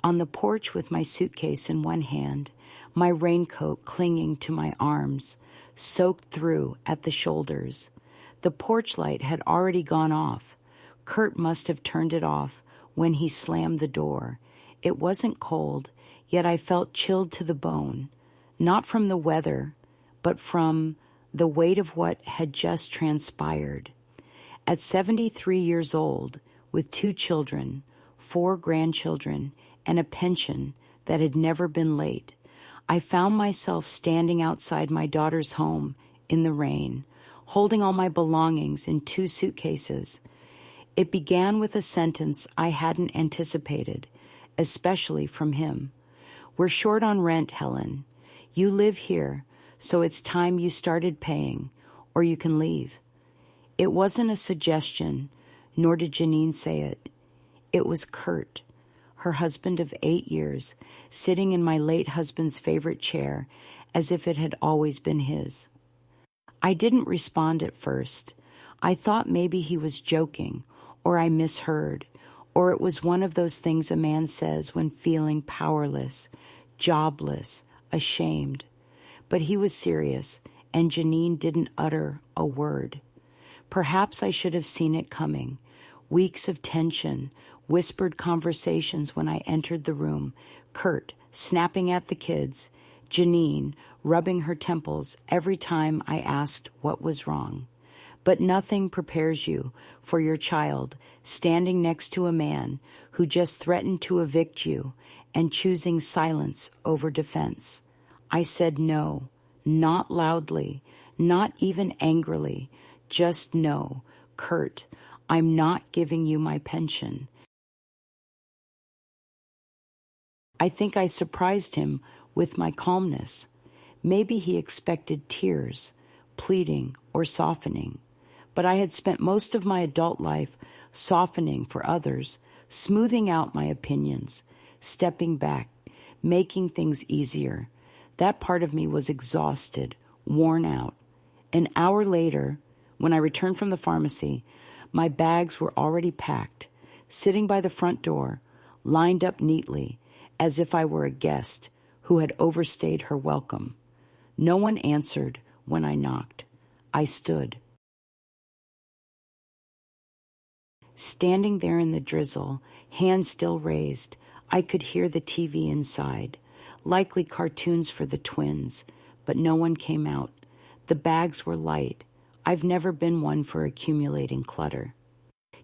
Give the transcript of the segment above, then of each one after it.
On the porch with my suitcase in one hand, my raincoat clinging to my arms, soaked through at the shoulders. The porch light had already gone off. Kurt must have turned it off when he slammed the door. It wasn't cold, yet I felt chilled to the bone, not from the weather, but from the weight of what had just transpired. At 73 years old, with 2 children, 4 grandchildren, and a pension that had never been late, I found myself standing outside my daughter's home in the rain, holding all my belongings in 2 suitcases. It began with a sentence I hadn't anticipated, especially from him. "We're short on rent, Helen. You live here, so it's time you started paying, or you can leave." It wasn't a suggestion, nor did Janine say it. It was Kurt, her husband of 8 years, sitting in my late husband's favorite chair as if it had always been his. I didn't respond at first. I thought maybe he was joking, or I misheard, or it was one of those things a man says when feeling powerless, jobless, ashamed. But he was serious, and Janine didn't utter a word. Perhaps I should have seen it coming. Weeks of tension, whispered conversations when I entered the room, Kurt snapping at the kids, Janine rubbing her temples every time I asked what was wrong. But nothing prepares you for your child standing next to a man who just threatened to evict you and choosing silence over defense. I said no, not loudly, not even angrily, just no. Kurt, I'm not giving you my pension. I think I surprised him with my calmness. Maybe he expected tears, pleading, or softening. But I had spent most of my adult life softening for others, smoothing out my opinions, stepping back, making things easier. That part of me was exhausted, worn out. An hour later, when I returned from the pharmacy, my bags were already packed, sitting by the front door, lined up neatly, as if I were a guest who had overstayed her welcome. No one answered when I knocked. I stood. Standing there in the drizzle, hands still raised, I could hear the TV inside, likely cartoons for the twins, but no one came out. The bags were light. I've never been one for accumulating clutter.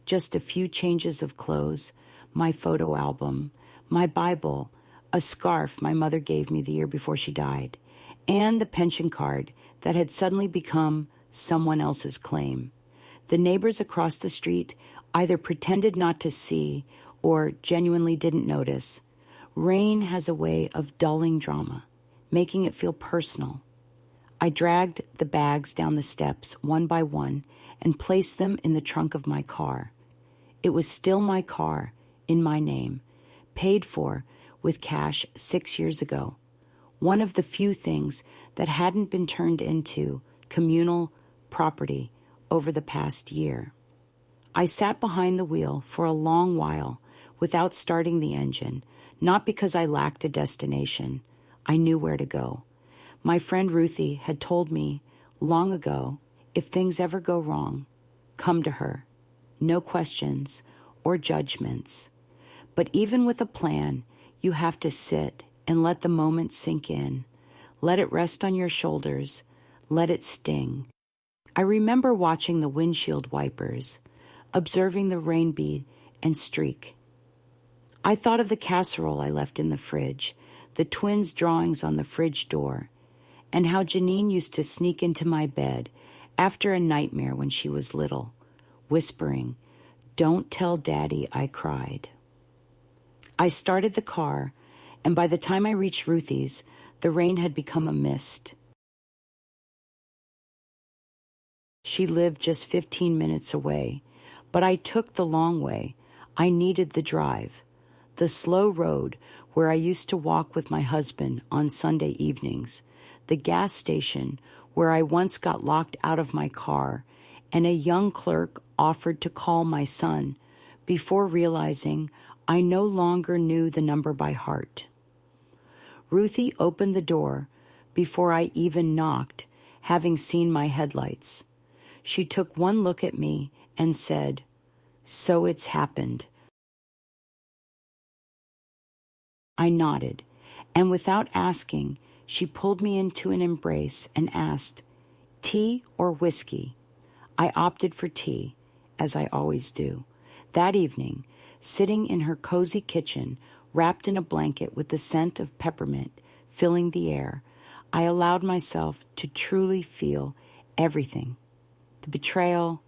Just a few changes of clothes, my photo album, my Bible, a scarf my mother gave me the year before she died, and the pension card that had suddenly become someone else's claim. The neighbors across the street either pretended not to see or genuinely didn't notice. Rain has a way of dulling drama, making it feel personal. I dragged the bags down the steps one by one and placed them in the trunk of my car. It was still my car, in my name, paid for with cash 6 years ago. One of the few things that hadn't been turned into communal property over the past year. I sat behind the wheel for a long while without starting the engine, not because I lacked a destination. I knew where to go. My friend Ruthie had told me long ago, if things ever go wrong, come to her. No questions or judgments. But even with a plan, you have to sit and let the moment sink in. Let it rest on your shoulders. Let it sting. I remember watching the windshield wipers, observing the rain bead and streak. I thought of the casserole I left in the fridge, the twins' drawings on the fridge door, and how Janine used to sneak into my bed after a nightmare when she was little, whispering, "Don't tell Daddy I cried." I started the car, and by the time I reached Ruthie's, the rain had become a mist. She lived just 15 minutes away, but I took the long way. I needed the drive. The slow road where I used to walk with my husband on Sunday evenings, the gas station where I once got locked out of my car, and a young clerk offered to call my son before realizing I no longer knew the number by heart. Ruthie opened the door before I even knocked, having seen my headlights. She took one look at me and said, "So it's happened." I nodded, and without asking, she pulled me into an embrace and asked, "Tea or whiskey?" I opted for tea, as I always do. That evening, sitting in her cozy kitchen, wrapped in a blanket with the scent of peppermint filling the air, I allowed myself to truly feel everything. The betrayal,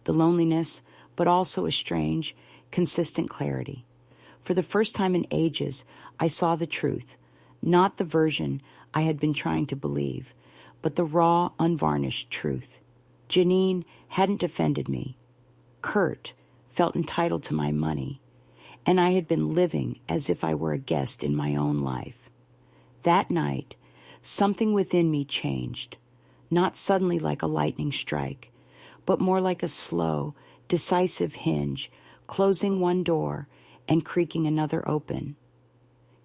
the loneliness, but also a strange, consistent clarity. For the first time in ages, I saw the truth, not the version I had been trying to believe, but the raw, unvarnished truth. Janine hadn't defended me. Kurt felt entitled to my money, and I had been living as if I were a guest in my own life. That night, something within me changed, not suddenly like a lightning strike, but more like a slow, decisive hinge, closing one door and creaking another open.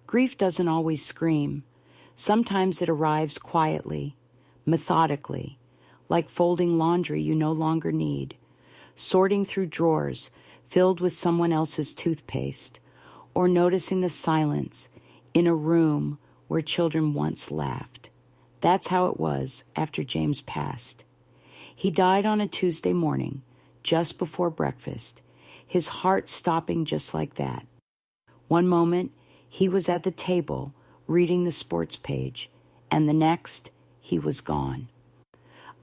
Grief doesn't always scream. Sometimes it arrives quietly, methodically, like folding laundry you no longer need, sorting through drawers filled with someone else's toothpaste, or noticing the silence in a room where children once laughed. That's how it was after James passed. He died on a Tuesday morning, just before breakfast, his heart stopping just like that. One moment, he was at the table reading the sports page, and the next, he was gone.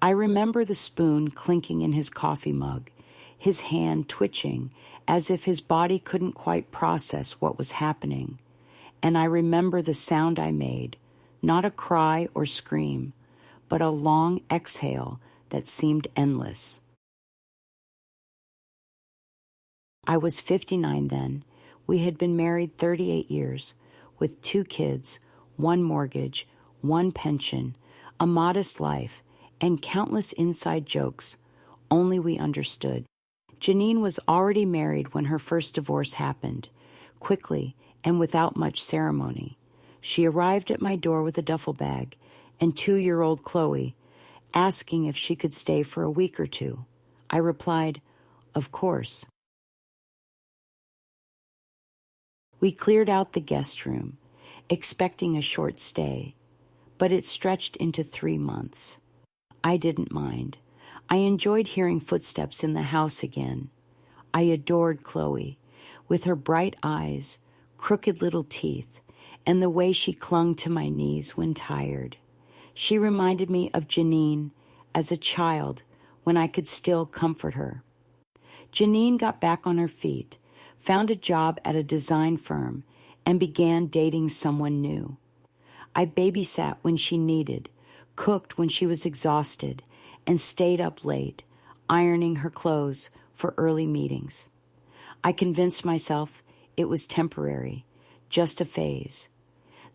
I remember the spoon clinking in his coffee mug, his hand twitching as if his body couldn't quite process what was happening. And I remember the sound I made, not a cry or scream, but a long exhale that seemed endless. I was 59 then. We had been married 38 years, with 2 kids, 1 mortgage, 1 pension, a modest life, and countless inside jokes. Only we understood. Janine was already married when her first divorce happened, quickly and without much ceremony. She arrived at my door with a duffel bag and 2-year-old Chloe, asking if she could stay for a week or 2. I replied, "Of course." We cleared out the guest room, expecting a short stay, but it stretched into 3 months. I didn't mind. I enjoyed hearing footsteps in the house again. I adored Chloe, with her bright eyes, crooked little teeth, and the way she clung to my knees when tired. She reminded me of Janine as a child when I could still comfort her. Janine got back on her feet, found a job at a design firm, and began dating someone new. I babysat when she needed, cooked when she was exhausted, and stayed up late, ironing her clothes for early meetings. I convinced myself it was temporary, just a phase.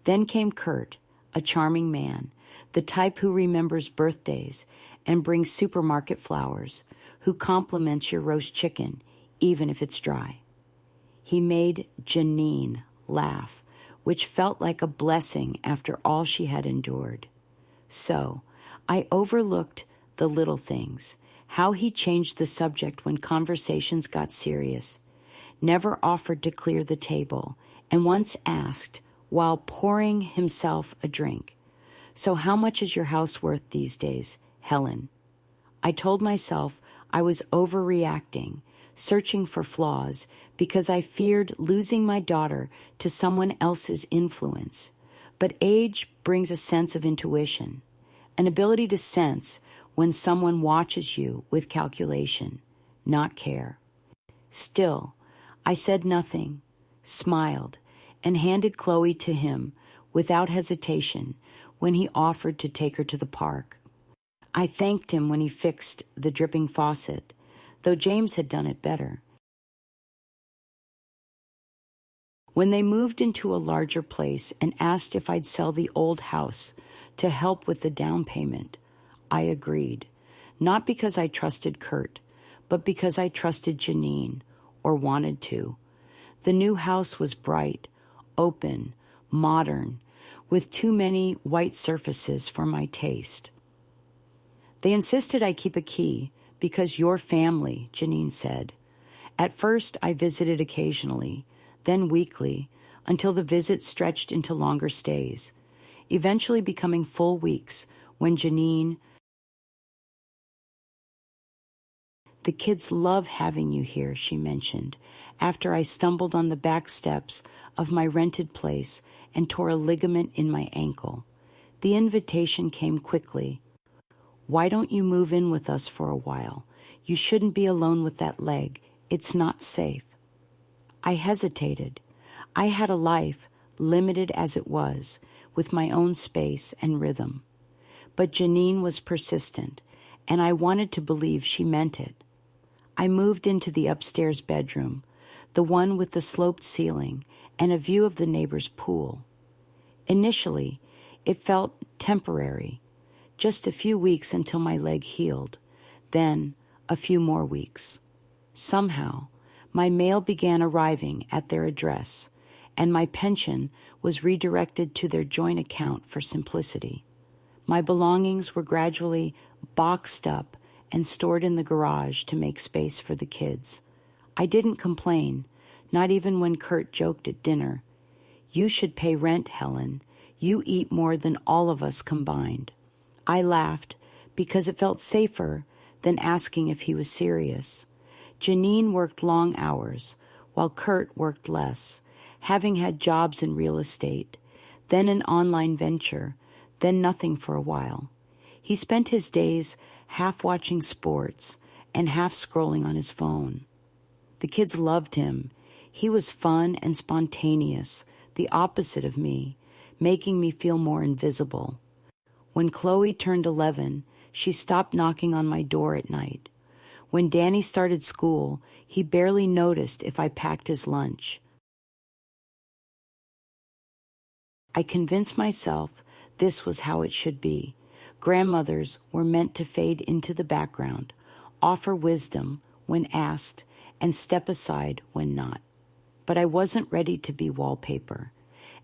Then came Kurt, a charming man, the type who remembers birthdays and brings supermarket flowers, who compliments your roast chicken, even if it's dry. He made Janine laugh, which felt like a blessing after all she had endured. So, I overlooked the little things, how he changed the subject when conversations got serious, never offered to clear the table, and once asked, while pouring himself a drink, "So how much is your house worth these days, Helen?" I told myself I was overreacting, searching for flaws, because I feared losing my daughter to someone else's influence. But age brings a sense of intuition, an ability to sense when someone watches you with calculation, not care. Still, I said nothing, smiled, and handed Chloe to him without hesitation when he offered to take her to the park. I thanked him when he fixed the dripping faucet, though James had done it better. When they moved into a larger place and asked if I'd sell the old house to help with the down payment, I agreed, not because I trusted Kurt, but because I trusted Janine, or wanted to. The new house was bright, open, modern, with too many white surfaces for my taste. They insisted I keep a key because your family, Janine said. At first, I visited occasionally, then weekly, until the visits stretched into longer stays, eventually becoming full weeks when Janine, "The kids love having you here," she mentioned, after I stumbled on the back steps of my rented place and tore a ligament in my ankle. The invitation came quickly. "Why don't you move in with us for a while? You shouldn't be alone with that leg. It's not safe." I hesitated. I had a life, limited as it was, with my own space and rhythm. But Janine was persistent, and I wanted to believe she meant it. I moved into the upstairs bedroom, the one with the sloped ceiling and a view of the neighbor's pool. Initially, it felt temporary, just a few weeks until my leg healed, then a few more weeks. Somehow, my mail began arriving at their address, and my pension was redirected to their joint account for simplicity. My belongings were gradually boxed up and stored in the garage to make space for the kids. I didn't complain, not even when Kurt joked at dinner, "You should pay rent, Helen. You eat more than all of us combined." I laughed because it felt safer than asking if he was serious. Janine worked long hours, while Kurt worked less, having had jobs in real estate, then an online venture, then nothing for a while. He spent his days half watching sports and half scrolling on his phone. The kids loved him. He was fun and spontaneous, the opposite of me, making me feel more invisible. When Chloe turned 11, she stopped knocking on my door at night. When Danny started school, he barely noticed if I packed his lunch. I convinced myself this was how it should be. Grandmothers were meant to fade into the background, offer wisdom when asked, and step aside when not. But I wasn't ready to be wallpaper,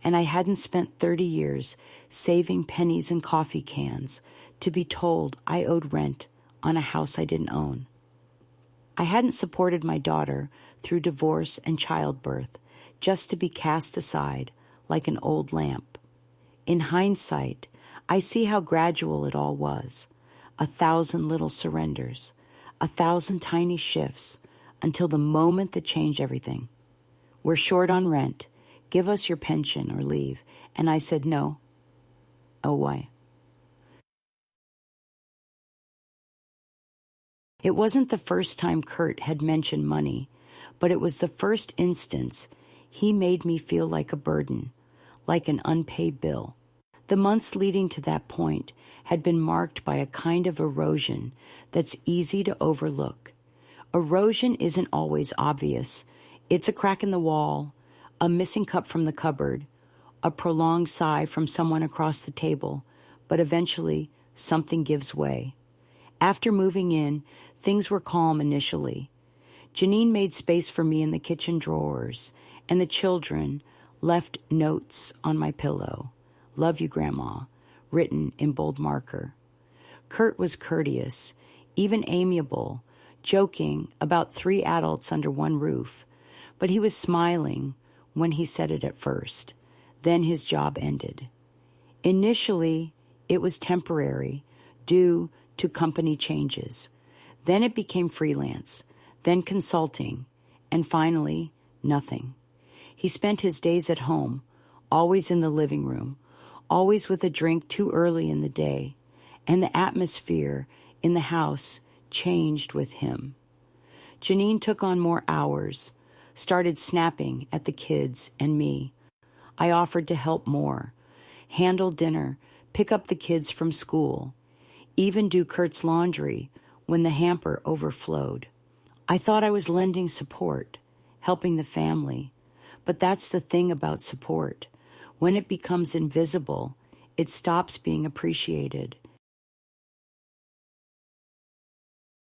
and I hadn't spent 30 years saving pennies and coffee cans to be told I owed rent on a house I didn't own. I hadn't supported my daughter through divorce and childbirth just to be cast aside like an old lamp. In hindsight, I see how gradual it all was. 1,000 little surrenders, 1,000 tiny shifts, until the moment that changed everything. "We're short on rent. Give us your pension or leave." And I said no. Oh, why? It wasn't the first time Kurt had mentioned money, but it was the first instance he made me feel like a burden, like an unpaid bill. The months leading to that point had been marked by a kind of erosion that's easy to overlook. Erosion isn't always obvious. It's a crack in the wall, a missing cup from the cupboard, a prolonged sigh from someone across the table, but eventually something gives way. After moving in, things were calm initially. Janine made space for me in the kitchen drawers, and the children left notes on my pillow. "Love you, Grandma," written in bold marker. Kurt was courteous, even amiable, joking about 3 adults under one roof, but he was smiling when he said it at first. Then his job ended. Initially, it was temporary, due to company changes. Then it became freelance, then consulting, and finally, nothing. He spent his days at home, always in the living room, always with a drink too early in the day, and the atmosphere in the house changed with him. Janine took on more hours, started snapping at the kids and me. I offered to help more, handle dinner, pick up the kids from school, even do Kurt's laundry when the hamper overflowed. I thought I was lending support, helping the family, but that's the thing about support. When it becomes invisible, it stops being appreciated.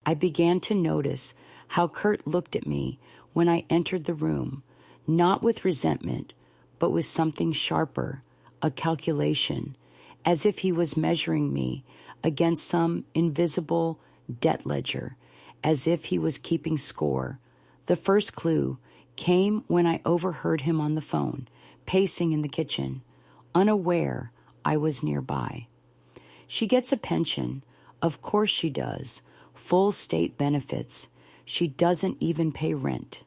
I began to notice how Kurt looked at me when I entered the room, not with resentment, but with something sharper, a calculation, as if he was measuring me against some invisible debt ledger, as if he was keeping score. The first clue came when I overheard him on the phone, pacing in the kitchen, unaware I was nearby. She gets a pension. Of course she does. Full state benefits. She doesn't even pay rent.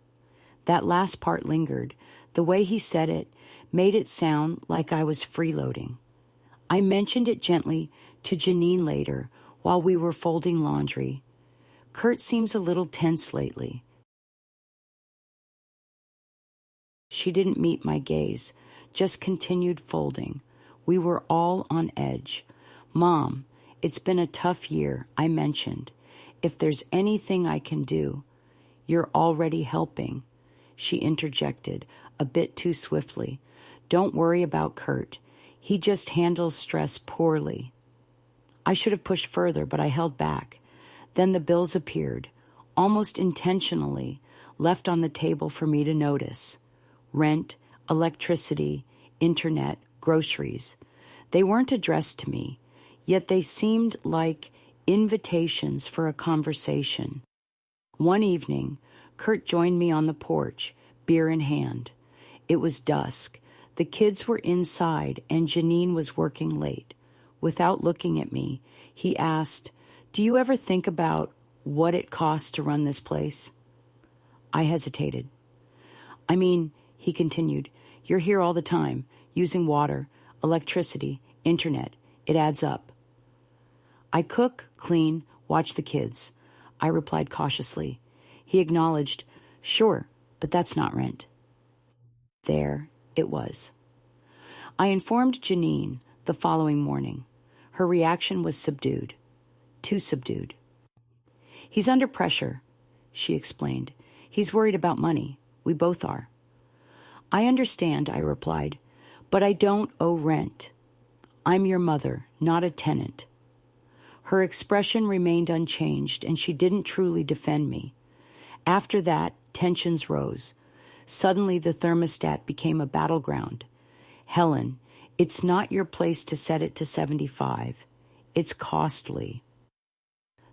That last part lingered. The way he said it made it sound like I was freeloading. I mentioned it gently to Janine later while we were folding laundry. Kurt seems a little tense lately. She didn't meet my gaze, just continued folding. We were all on edge. Mom, it's been a tough year, I mentioned. If there's anything I can do, you're already helping. She interjected, a bit too swiftly. Don't worry about Kurt. He just handles stress poorly. I should have pushed further, but I held back. Then the bills appeared, almost intentionally, left on the table for me to notice. Rent, electricity, internet, groceries. They weren't addressed to me, yet they seemed like invitations for a conversation. One evening, Kurt joined me on the porch, beer in hand. It was dusk. The kids were inside, and Janine was working late. Without looking at me, he asked, "Do you ever think about what it costs to run this place?" I hesitated. "I mean," he continued, "you're here all the time, using water, electricity, internet. It adds up." "I cook, clean, watch the kids," I replied cautiously. He acknowledged, "Sure, but that's not rent." There it was. I informed Janine the following morning. Her reaction was subdued. Too subdued. "He's under pressure," she explained. "He's worried about money. We both are." "I understand," I replied, "but I don't owe rent. I'm your mother, not a tenant." Her expression remained unchanged, and she didn't truly defend me. After that, tensions rose. Suddenly, the thermostat became a battleground. "Helen, it's not your place to set it to 75. It's costly."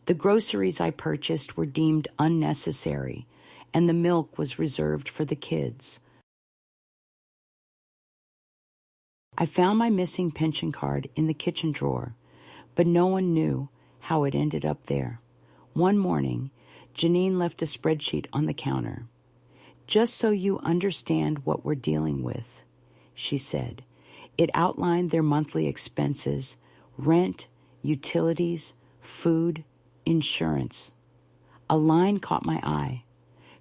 The groceries I purchased were deemed unnecessary, and the milk was reserved for the kids. I found my missing pension card in the kitchen drawer, but no one knew how it ended up there. One morning, Janine left a spreadsheet on the counter. "Just so you understand what we're dealing with," she said. It outlined their monthly expenses, rent, utilities, food, insurance. A line caught my eye.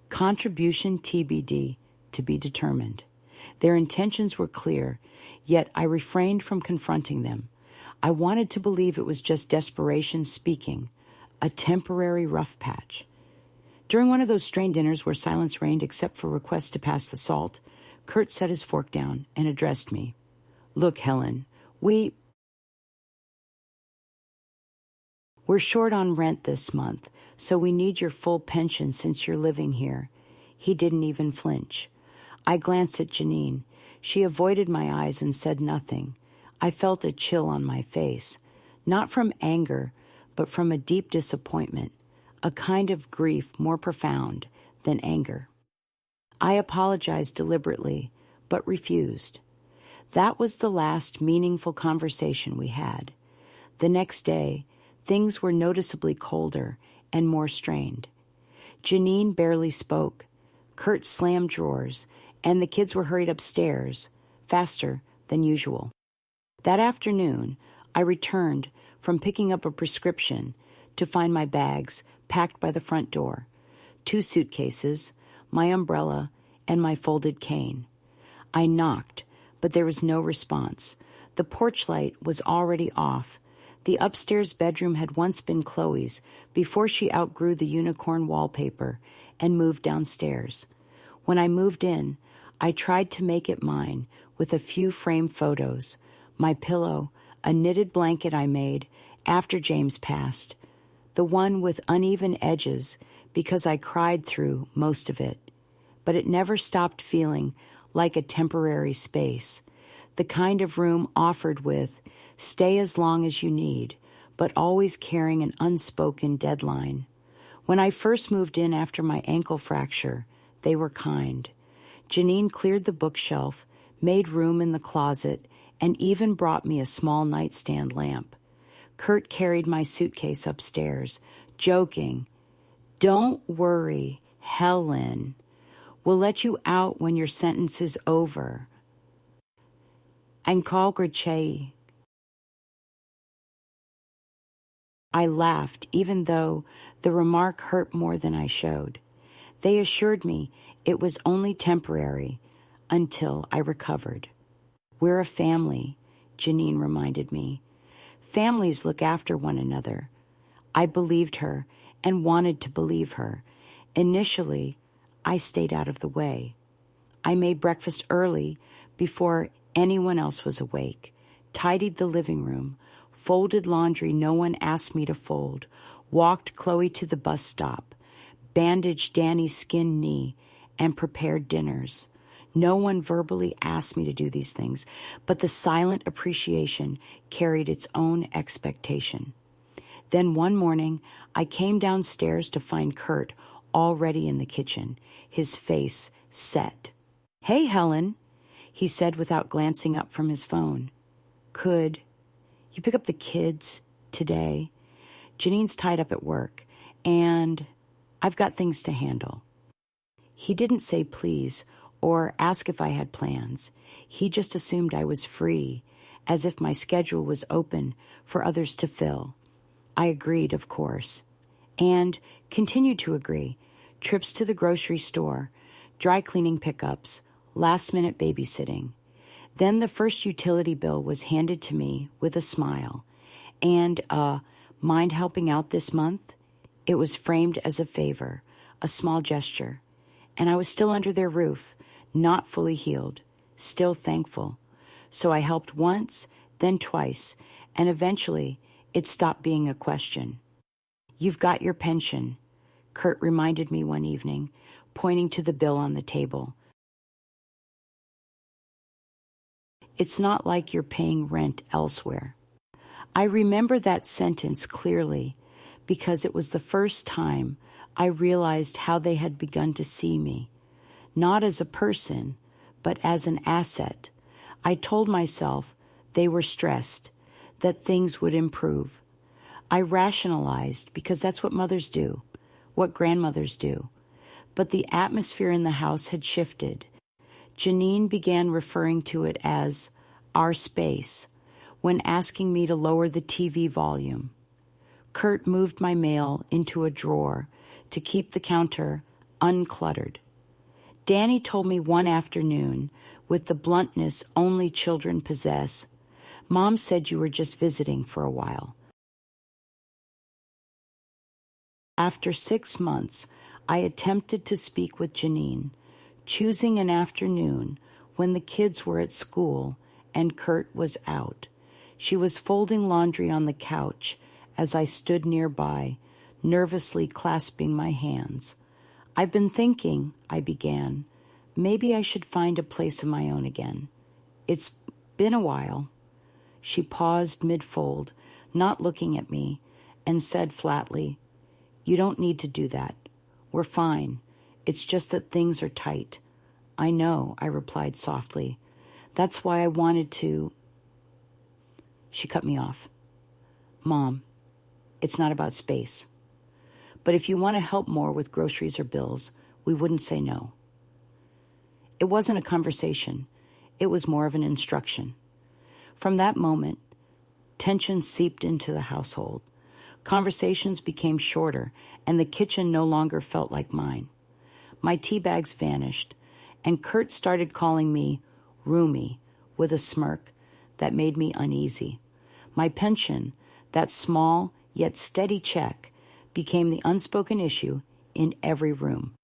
Contribution TBD, to be determined. Their intentions were clear, yet I refrained from confronting them. I wanted to believe it was just desperation speaking, a temporary rough patch. During one of those strained dinners where silence reigned except for requests to pass the salt, Kurt set his fork down and addressed me. "Look, Helen, we're short on rent this month, so we need your full pension since you're living here." He didn't even flinch. I glanced at Janine. She avoided my eyes and said nothing. I felt a chill on my face, not from anger, but from a deep disappointment, a kind of grief more profound than anger. I apologized deliberately, but refused. That was the last meaningful conversation we had. The next day, things were noticeably colder and more strained. Janine barely spoke. Kurt slammed drawers, and the kids were hurried upstairs, faster than usual. That afternoon, I returned from picking up a prescription to find my bags packed by the front door, 2 suitcases, my umbrella, and my folded cane. I knocked, but there was no response. The porch light was already off. The upstairs bedroom had once been Chloe's before she outgrew the unicorn wallpaper and moved downstairs. When I moved in, I tried to make it mine with a few framed photos, my pillow, a knitted blanket I made after James passed, the one with uneven edges because I cried through most of it. but it never stopped feeling like a temporary space, the kind of room offered with stay as long as you need, but always carrying an unspoken deadline. When I first moved in after my ankle fracture, they were kind. Janine cleared the bookshelf, made room in the closet, and even brought me a small nightstand lamp. Kurt carried my suitcase upstairs, joking, "Don't worry, Helen. We'll let you out when your sentence is over." And call Grachei. I laughed, even though the remark hurt more than I showed. They assured me it was only temporary until I recovered. "We're a family," Janine reminded me. "Families look after one another." I believed her and wanted to believe her. Initially, I stayed out of the way. I made breakfast early before anyone else was awake, tidied the living room, folded laundry no one asked me to fold, walked Chloe to the bus stop, bandaged Danny's skinned knee, and prepared dinners. No one verbally asked me to do these things, but the silent appreciation carried its own expectation. Then one morning, I came downstairs to find Kurt already in the kitchen, his face set. "Hey, Helen," he said without glancing up from his phone. "Could you pick up the kids today? Janine's tied up at work, and I've got things to handle." He didn't say please or ask if I had plans. He just assumed I was free, as if my schedule was open for others to fill. I agreed, of course, and continued to agree. Trips to the grocery store, dry cleaning pickups, last-minute babysitting. Then the first utility bill was handed to me with a smile, and mind helping out this month? It was framed as a favor, a small gesture, and I was still under their roof, not fully healed, still thankful. So I helped once, then twice, and eventually it stopped being a question. "You've got your pension," Kurt reminded me one evening, pointing to the bill on the table. "It's not like you're paying rent elsewhere." I remember that sentence clearly because it was the first time I realized how they had begun to see me, not as a person, but as an asset. I told myself they were stressed, that things would improve. I rationalized because that's what mothers do, what grandmothers do. But the atmosphere in the house had shifted. Janine began referring to it as our space when asking me to lower the TV volume. Kurt moved my mail into a drawer to keep the counter uncluttered. Danny told me one afternoon, with the bluntness only children possess, "Mom said you were just visiting for a while." After 6 months, I attempted to speak with Janine, choosing an afternoon when the kids were at school and Kurt was out. She was folding laundry on the couch as I stood nearby, nervously clasping my hands. "I've been thinking," I began, "maybe I should find a place of my own again. It's been a while." She paused mid-fold, not looking at me, and said flatly, "You don't need to do that. We're fine. It's just that things are tight." "I know," I replied softly. "That's why I wanted to—" She cut me off. "Mom, it's not about space. But if you want to help more with groceries or bills, we wouldn't say no." It wasn't a conversation. It was more of an instruction. From that moment, tension seeped into the household. Conversations became shorter, and the kitchen no longer felt like mine. My tea bags vanished, and Kurt started calling me Roomy with a smirk that made me uneasy. My pension, that small yet steady check, became the unspoken issue in every room.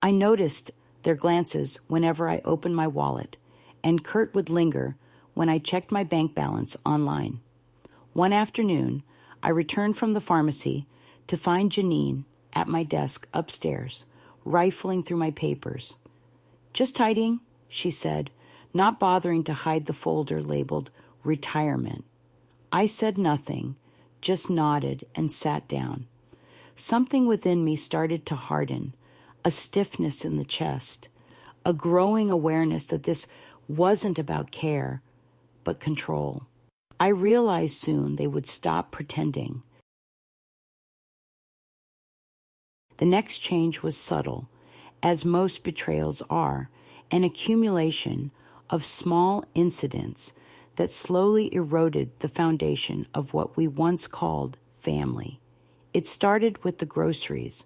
I noticed their glances whenever I opened my wallet, and Kurt would linger when I checked my bank balance online. One afternoon, I returned from the pharmacy to find Janine at my desk upstairs, rifling through my papers. "Just tidying," she said, not bothering to hide the folder labeled retirement. I said nothing, just nodded and sat down. Something within me started to harden, a stiffness in the chest, a growing awareness that this wasn't about care, but control. I realized soon they would stop pretending. The next change was subtle, as most betrayals are, an accumulation of small incidents that slowly eroded the foundation of what we once called family. It started with the groceries.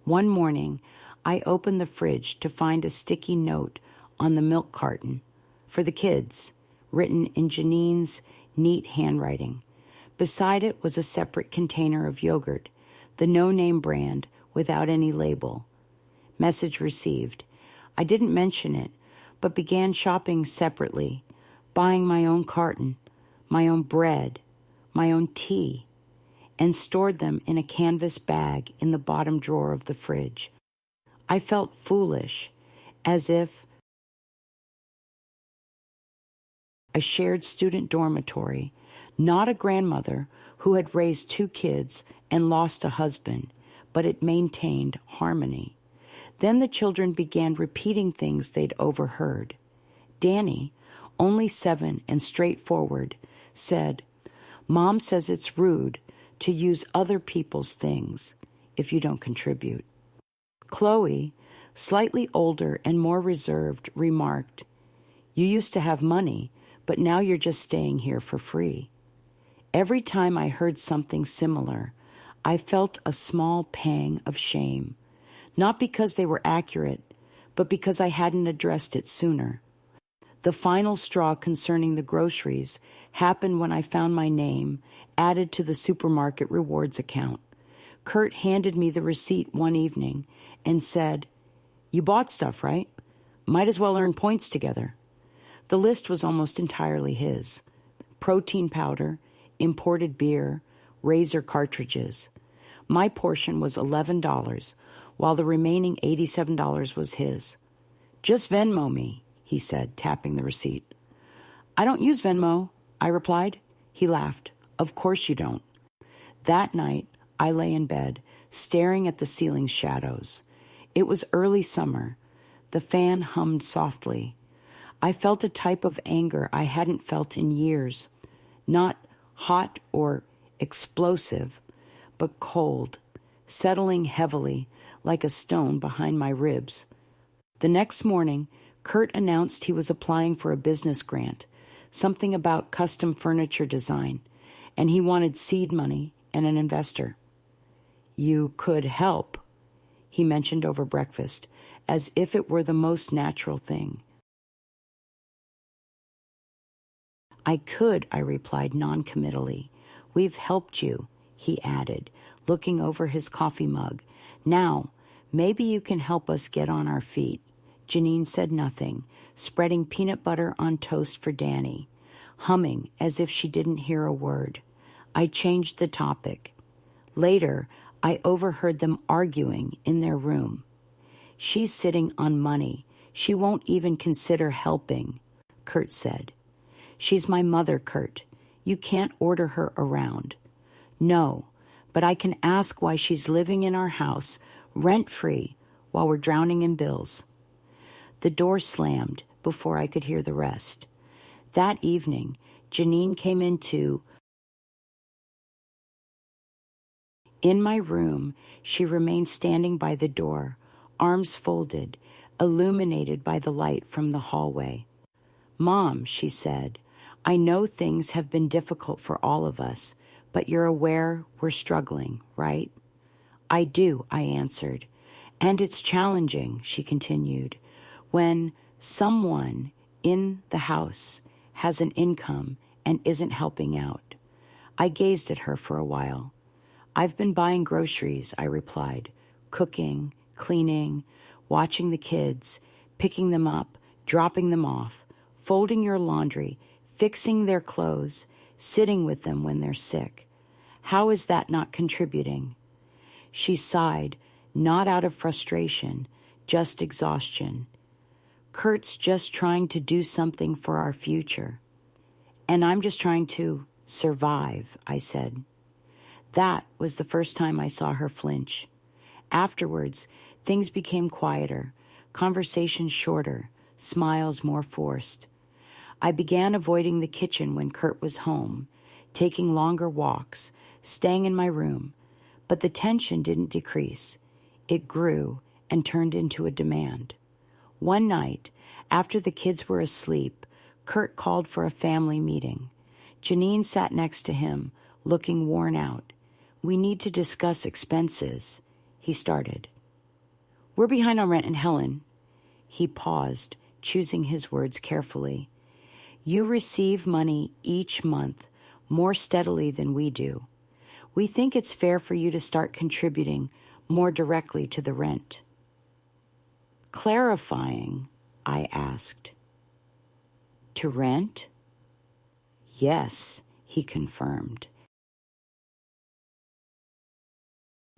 One morning, I opened the fridge to find a sticky note on the milk carton for the kids, written in Janine's neat handwriting. Beside it was a separate container of yogurt, the no-name brand without any label. Message received. I didn't mention it, but began shopping separately, buying my own carton, my own bread, my own tea, and stored them in a canvas bag in the bottom drawer of the fridge. I felt foolish, as if a shared student dormitory, not a grandmother who had raised 2 kids and lost a husband, but it maintained harmony. Then the children began repeating things they'd overheard. Danny, only 7 and straightforward, said, "Mom says it's rude to use other people's things if you don't contribute." Chloe, slightly older and more reserved, remarked, "You used to have money, but now you're just staying here for free." Every time I heard something similar, I felt a small pang of shame, not because they were accurate, but because I hadn't addressed it sooner. The final straw concerning the groceries happened when I found my name added to the supermarket rewards account. Kurt handed me the receipt one evening and said, "You bought stuff, right? Might as well earn points together." The list was almost entirely his. Protein powder, imported beer, razor cartridges. My portion was $11, while the remaining $87 was his. "Just Venmo me," he said, tapping the receipt. "I don't use Venmo," I replied. He laughed. "Of course you don't." That night, I lay in bed, staring at the ceiling shadows. It was early summer. The fan hummed softly. I felt a type of anger I hadn't felt in years. Not hot or explosive, but cold, settling heavily like a stone behind my ribs. The next morning, Kurt announced he was applying for a business grant, something about custom furniture design, and he wanted seed money and an investor. "You could help," he mentioned over breakfast, as if it were the most natural thing. "I could," I replied noncommittally. "We've helped you," he added, looking over his coffee mug. "Now, maybe you can help us get on our feet." Janine said nothing, spreading peanut butter on toast for Danny, humming as if she didn't hear a word. I changed the topic. Later, I overheard them arguing in their room. "She's sitting on money. She won't even consider helping," Kurt said. "She's my mother, Kurt. You can't order her around." "No, but I can ask why she's living in our house, rent-free, while we're drowning in bills." The door slammed before I could hear the rest. That evening, Janine came into In my room, she remained standing by the door, arms folded, illuminated by the light from the hallway. "Mom," she said, "I know things have been difficult for all of us, but you're aware we're struggling, right?" "I do," I answered. "And it's challenging," she continued, "when someone in the house has an income and isn't helping out." I gazed at her for a while. "I've been buying groceries," I replied, "cooking, cleaning, watching the kids, picking them up, dropping them off, folding your laundry, fixing their clothes, sitting with them when they're sick. How is that not contributing?" She sighed, not out of frustration, just exhaustion. Kurt's just trying to do something for our future. And I'm just trying to survive, I said. That was the first time I saw her flinch. Afterwards, things became quieter, conversations shorter, smiles more forced. I began avoiding the kitchen when Kurt was home, taking longer walks, staying in my room. But the tension didn't decrease. It grew and turned into a demand. One night, after the kids were asleep, Kurt called for a family meeting. Janine sat next to him, looking worn out. "We need to discuss expenses," he started. "We're behind on rent in Helen." He paused, choosing his words carefully. "You receive money each month, more steadily than we do. We think it's fair for you to start contributing more directly to the rent." "Clarifying?" I asked. "To rent?" "Yes," he confirmed.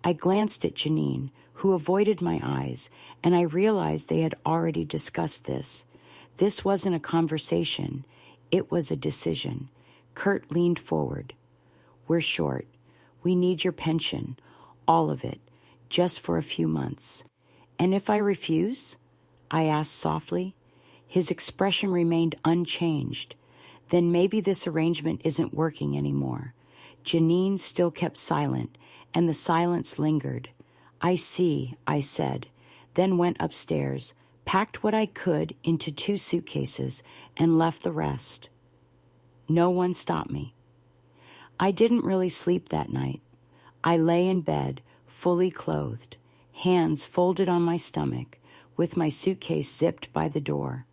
I glanced at Janine, who avoided my eyes, and I realized they had already discussed this. This wasn't a conversation. It was a decision. Kurt leaned forward. "We're short. We need your pension, all of it, just for a few months. And if I refuse?" I asked softly. His expression remained unchanged. "Then maybe this arrangement isn't working anymore." Janine still kept silent, and the silence lingered. "I see," I said, then went upstairs, packed what I could into 2 suitcases, and left the rest. No one stopped me. I didn't really sleep that night. I lay in bed, fully clothed, hands folded on my stomach, with my suitcase zipped by the door.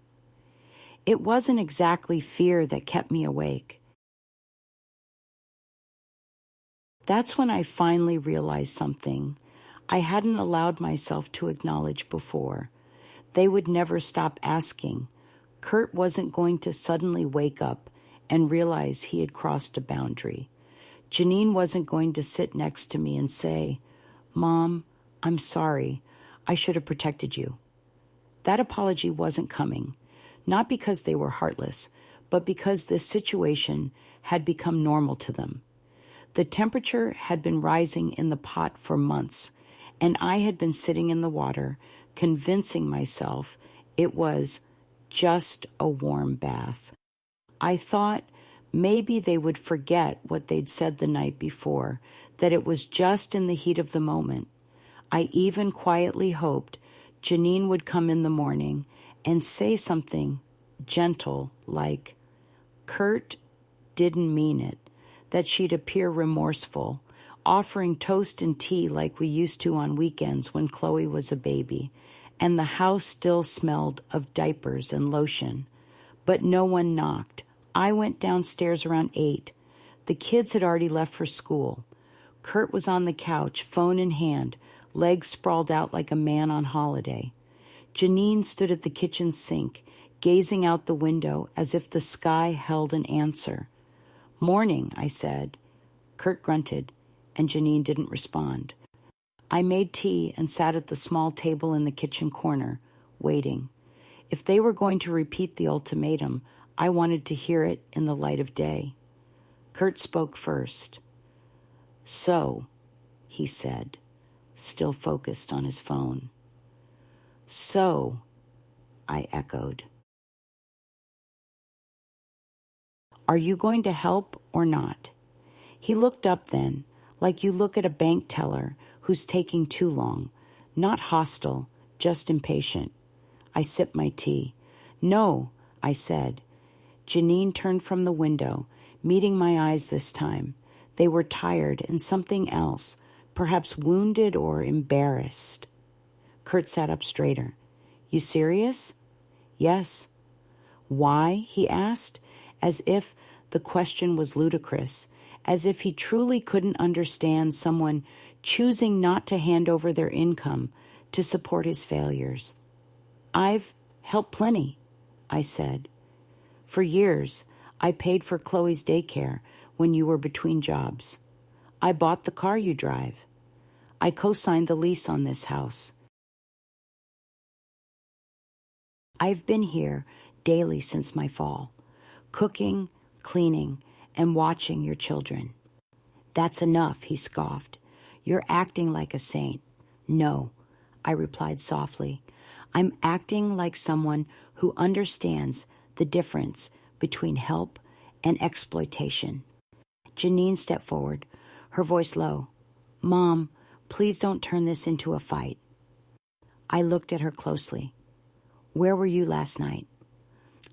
It wasn't exactly fear that kept me awake. That's when I finally realized something I hadn't allowed myself to acknowledge before. They would never stop asking. Kurt wasn't going to suddenly wake up and realize he had crossed a boundary. Janine wasn't going to sit next to me and say, "Mom, I'm sorry. I should have protected you." That apology wasn't coming, not because they were heartless, but because this situation had become normal to them. The temperature had been rising in the pot for months, and I had been sitting in the water, convincing myself it was just a warm bath. I thought maybe they would forget what they'd said the night before, that it was just in the heat of the moment. I even quietly hoped Janine would come in the morning and say something gentle like, "Kurt didn't mean it," that she'd appear remorseful, offering toast and tea like we used to on weekends when Chloe was a baby, and the house still smelled of diapers and lotion. But no one knocked. I went downstairs around 8. The kids had already left for school. Kurt was on the couch, phone in hand, legs sprawled out like a man on holiday. Janine stood at the kitchen sink, gazing out the window as if the sky held an answer. "Morning," I said. Kurt grunted, and Janine didn't respond. I made tea and sat at the small table in the kitchen corner, waiting. If they were going to repeat the ultimatum, I wanted to hear it in the light of day. Kurt spoke first. "So," he said, still focused on his phone. "So," I echoed. "Are you going to help or not?" He looked up then, like you look at a bank teller who's taking too long, not hostile, just impatient. I sipped my tea. "No," I said. Janine turned from the window, meeting my eyes this time. They were tired and something else, perhaps wounded or embarrassed. Kurt sat up straighter. "You serious?" "Yes." "Why?" he asked, as if the question was ludicrous, as if he truly couldn't understand someone choosing not to hand over their income to support his failures. "I've helped plenty," I said. "For years, I paid for Chloe's daycare when you were between jobs. I bought the car you drive. I co-signed the lease on this house. I've been here daily since my fall, cooking, cleaning, and watching your children. That's enough, he scoffed. You're acting like a saint. No, I replied softly. I'm acting like someone who understands the difference between help and exploitation. Janine stepped forward, her voice low. Mom, please don't turn this into a fight. I looked at her closely. Where were you last night?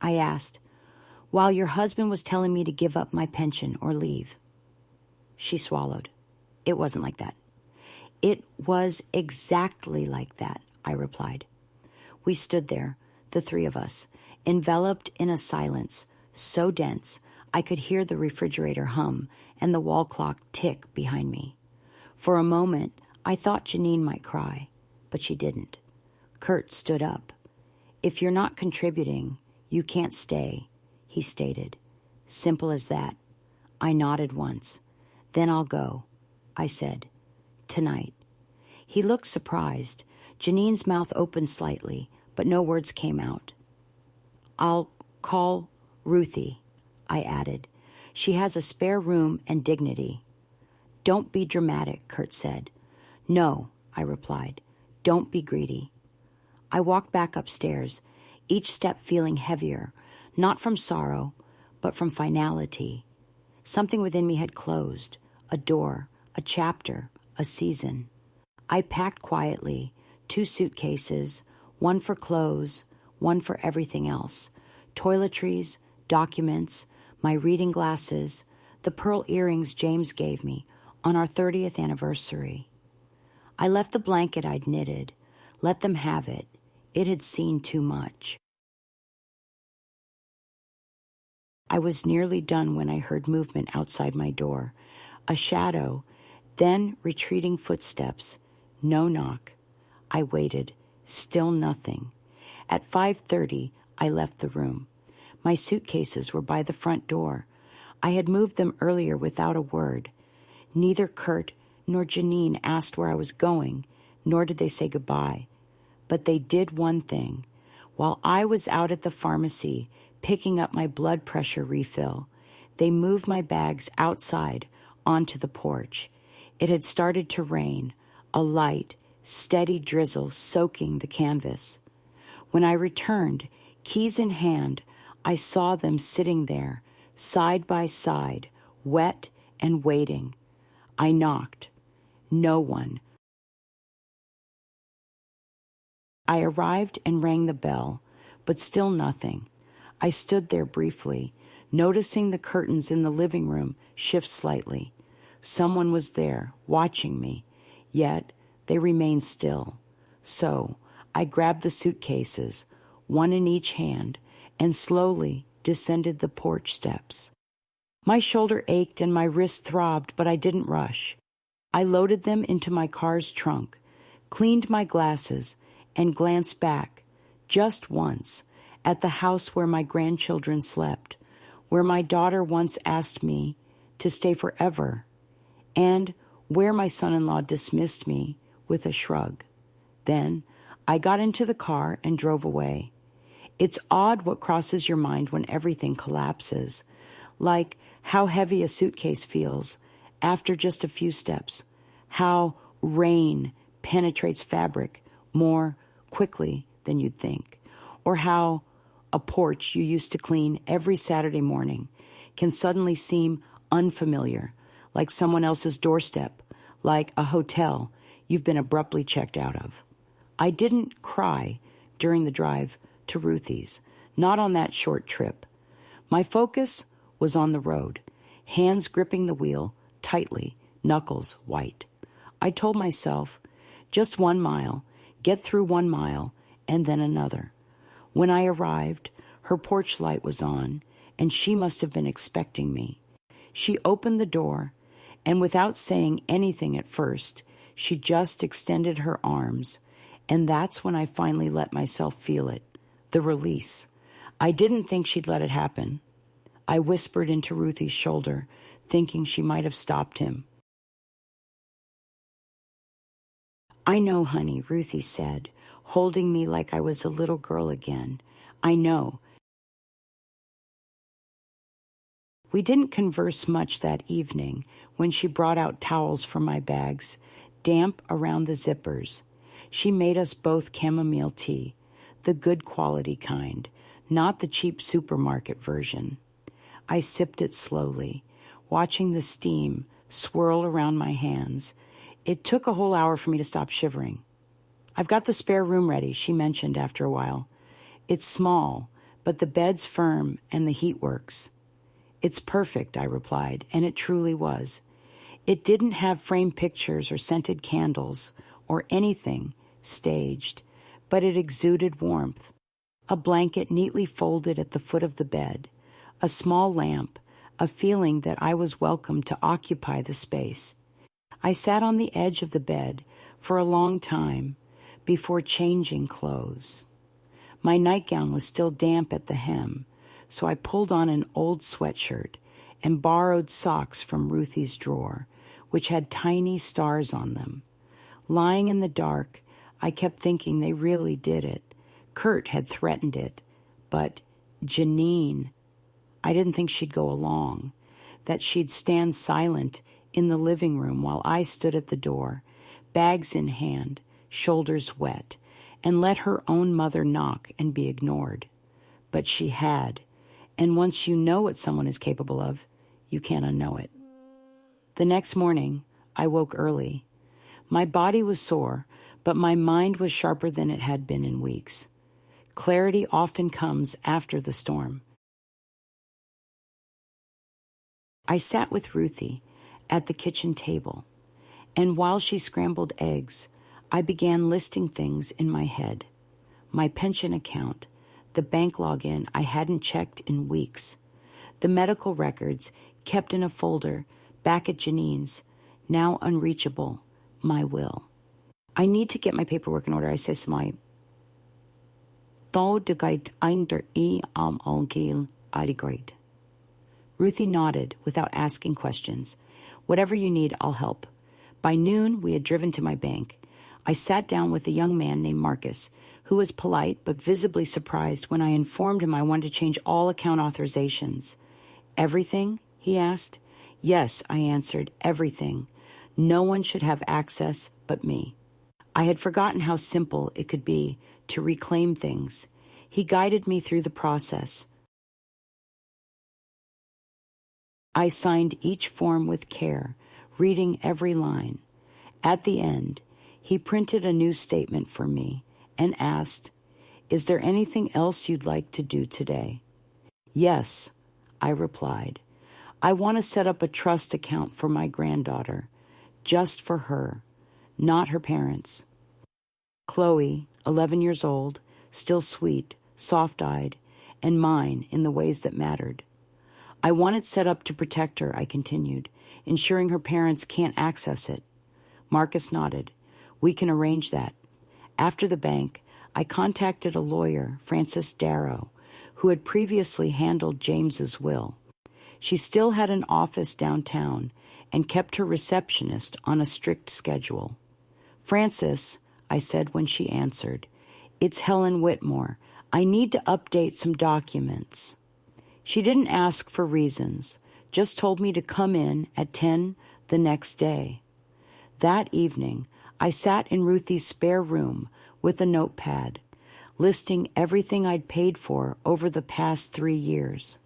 I asked, while your husband was telling me to give up my pension or leave. She swallowed. It wasn't like that. It was exactly like that, I replied. We stood there, the three of us, enveloped in a silence so dense I could hear the refrigerator hum and the wall clock tick behind me. For a moment, I thought Janine might cry, but she didn't. Kurt stood up. If you're not contributing, you can't stay, he stated. Simple as that. I nodded once. Then I'll go, I said. Tonight. He looked surprised. Janine's mouth opened slightly, but no words came out. I'll call Ruthie, I added. She has a spare room and dignity. Don't be dramatic, Kurt said. No, I replied. Don't be greedy. I walked back upstairs, each step feeling heavier, not from sorrow, but from finality. Something within me had closed, a door, a chapter, a season. I packed quietly, 2 suitcases, one for clothes, one for everything else, toiletries, documents, my reading glasses, the pearl earrings James gave me on our 30th anniversary. I left the blanket I'd knitted, let them have it. It had seen too much. I was nearly done when I heard movement outside my door, a shadow, then retreating footsteps, no knock. I waited, still nothing. At 5:30, I left the room. My suitcases were by the front door. I had moved them earlier without a word. Neither Kurt nor Janine asked where I was going, nor did they say goodbye. But they did one thing. While I was out at the pharmacy picking up my blood pressure refill, they moved my bags outside onto the porch. It had started to rain, a light, steady drizzle soaking the canvas. When I returned, keys in hand, I saw them sitting there, side by side, wet and waiting. I knocked. No one. I arrived and rang the bell, but still nothing. I stood there briefly, noticing the curtains in the living room shift slightly. Someone was there, watching me, yet they remained still. So I grabbed the suitcases, one in each hand, and slowly descended the porch steps. My shoulder ached and my wrist throbbed, but I didn't rush. I loaded them into my car's trunk, cleaned my glasses, and glanced back, just once, at the house where my grandchildren slept, where my daughter once asked me to stay forever, and where my son-in-law dismissed me with a shrug. Then I got into the car and drove away. It's odd what crosses your mind when everything collapses, like how heavy a suitcase feels after just a few steps, how rain penetrates fabric more quickly than you'd think, or how a porch you used to clean every Saturday morning can suddenly seem unfamiliar, like someone else's doorstep, like a hotel you've been abruptly checked out of. I didn't cry during the drive to Ruthie's, not on that short trip. My focus was on the road, hands gripping the wheel tightly, knuckles white. I told myself, just 1 mile, get through 1 mile, and then another. When I arrived, her porch light was on, and she must have been expecting me. She opened the door, and without saying anything at first, she just extended her arms, and that's when I finally let myself feel it, the release. I didn't think she'd let it happen. I whispered into Ruthie's shoulder, thinking she might have stopped him. I know, honey, Ruthie said, holding me like I was a little girl again. I know. We didn't converse much that evening when she brought out towels from my bags, damp around the zippers. She made us both chamomile tea, the good quality kind, not the cheap supermarket version. I sipped it slowly, watching the steam swirl around my hands. It took a whole hour for me to stop shivering. I've got the spare room ready, she mentioned after a while. It's small, but the bed's firm and the heat works. It's perfect, I replied, and it truly was. It didn't have framed pictures or scented candles or anything staged, but it exuded warmth. A blanket neatly folded at the foot of the bed, a small lamp, a feeling that I was welcome to occupy the space. I sat on the edge of the bed for a long time before changing clothes. My nightgown was still damp at the hem, so I pulled on an old sweatshirt and borrowed socks from Ruthie's drawer, which had tiny stars on them. Lying in the dark, I kept thinking they really did it. Kurt had threatened it, but Janine, I didn't think she'd go along, that she'd stand silent in the living room while I stood at the door, bags in hand, shoulders wet, and let her own mother knock and be ignored. But she had, and once you know what someone is capable of, you can't unknow it. The next morning, I woke early. My body was sore, but my mind was sharper than it had been in weeks. Clarity often comes after the storm. I sat with Ruthie at the kitchen table, and while she scrambled eggs, I began listing things in my head. My pension account, the bank login I hadn't checked in weeks, the medical records kept in a folder back at Janine's, now unreachable, my will. I need to get my paperwork in order, I says to my Ruthie nodded without asking questions. Whatever you need, I'll help. By noon, we had driven to my bank. I sat down with a young man named Marcus, who was polite but visibly surprised when I informed him I wanted to change all account authorizations. Everything? He asked. Yes, I answered, everything. No one should have access but me. I had forgotten how simple it could be to reclaim things. He guided me through the process. I signed each form with care, reading every line. At the end, he printed a new statement for me and asked, "Is there anything else you'd like to do today?" "Yes," I replied. "I want to set up a trust account for my granddaughter, just for her, not her parents. Chloe, 11 years old, still sweet, soft-eyed, and mine in the ways that mattered. I want it set up to protect her," I continued, ensuring her parents can't access it. Marcus nodded. "We can arrange that." After the bank, I contacted a lawyer, Frances Darrow, who had previously handled James's will. She still had an office downtown and kept her receptionist on a strict schedule. "Frances," I said when she answered, "it's Helen Whitmore. I need to update some documents." She didn't ask for reasons, just told me to come in at 10 the next day. That evening, I sat in Ruthie's spare room with a notepad, listing everything I'd paid for over the past 3 years.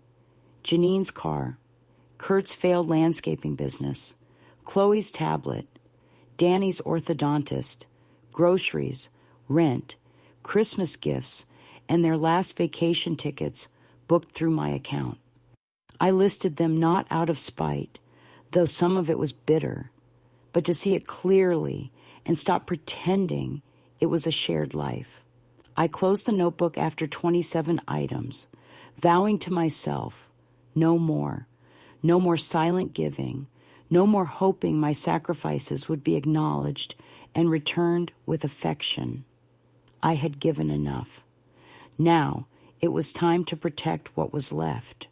Janine's car, Kurt's failed landscaping business, Chloe's tablet, Danny's orthodontist, groceries, rent, Christmas gifts, and their last vacation tickets booked through my account. I listed them not out of spite, though some of it was bitter, but to see it clearly and stop pretending it was a shared life. I closed the notebook after 27 items, vowing to myself, no more silent giving, no more hoping my sacrifices would be acknowledged and returned with affection. I had given enough. Now it was time to protect what was left.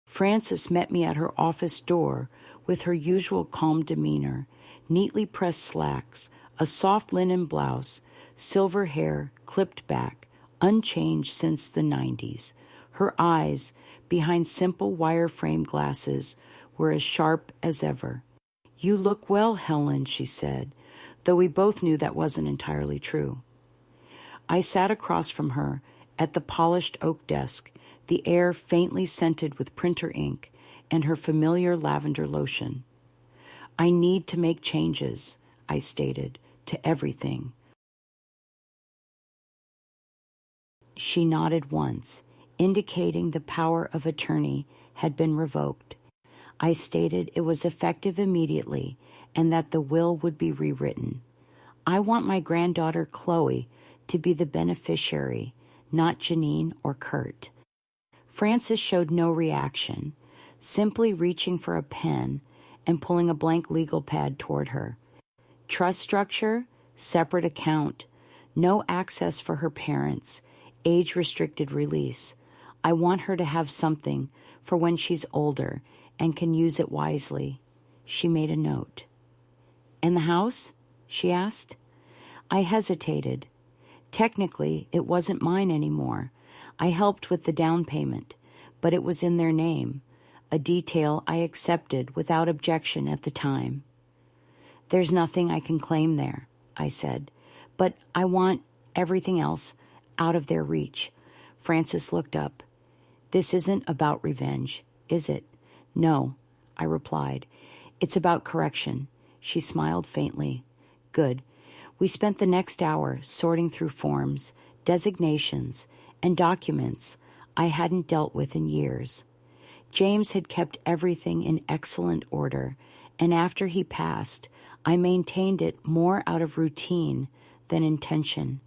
Frances met me at her office door with her usual calm demeanor, neatly pressed slacks, a soft linen blouse, silver hair clipped back, unchanged since the 90s. Her eyes, behind simple wire-frame glasses, were as sharp as ever. "You look well, Helen," she said, though we both knew that wasn't entirely true. I sat across from her at the polished oak desk, the air faintly scented with printer ink and her familiar lavender lotion. "I need to make changes," I stated, "to everything." She nodded once, indicating the power of attorney had been revoked. I stated it was effective immediately and that the will would be rewritten. "I want my granddaughter Chloe to be the beneficiary, not Janine or Kurt." Frances showed no reaction, simply reaching for a pen and pulling a blank legal pad toward her. Trust structure, separate account, no access for her parents, age-restricted release. I want her to have something for when she's older and can use it wisely. She made a note. "And the house?" she asked. I hesitated. Technically, it wasn't mine anymore. I helped with the down payment, but it was in their name, a detail I accepted without objection at the time. "There's nothing I can claim there," I said, "but I want everything else out of their reach." Frances looked up. "This isn't about revenge, is it?" "No," I replied. "It's about correction." She smiled faintly. "Good." We spent the next hour sorting through forms, designations, and documents I hadn't dealt with in years. James had kept everything in excellent order, and after he passed, I maintained it more out of routine than intention.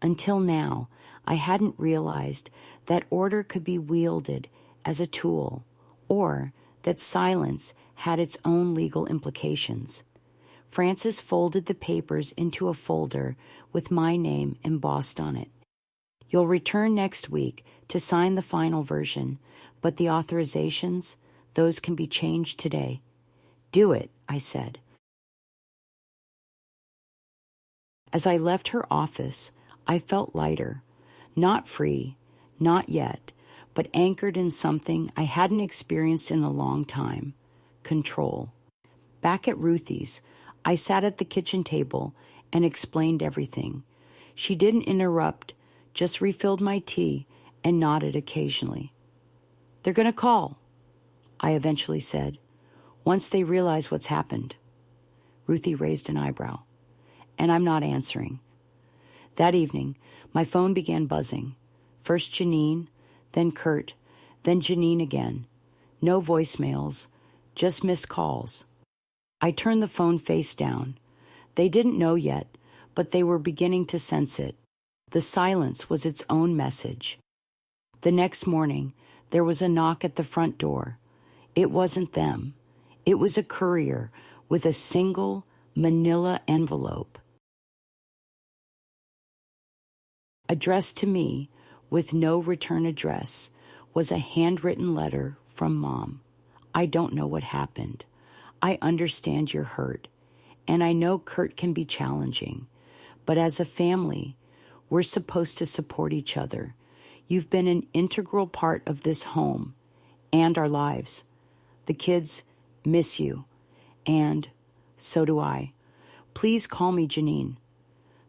Until now, I hadn't realized that order could be wielded as a tool, or that silence had its own legal implications. Frances folded the papers into a folder with my name embossed on it. "You'll return next week to sign the final version, but the authorizations, those can be changed today." "Do it," I said. As I left her office, I felt lighter, not free, not yet, but anchored in something I hadn't experienced in a long time: control. Back at Ruthie's, I sat at the kitchen table and explained everything. She didn't interrupt, just refilled my tea and nodded occasionally. "They're going to call," I eventually said, "once they realize what's happened." Ruthie raised an eyebrow. "And I'm not answering." That evening, my phone began buzzing. First Janine, then Kurt, then Janine again. No voicemails, just missed calls. I turned the phone face down. They didn't know yet, but they were beginning to sense it. The silence was its own message. The next morning, there was a knock at the front door. It wasn't them. It was a courier with a single manila envelope. Addressed to me, with no return address, was a handwritten letter from Mom. "I don't know what happened. I understand you're hurt, and I know Kurt can be challenging, but as a family, we're supposed to support each other. You've been an integral part of this home and our lives. The kids miss you, and so do I. Please call me Janine."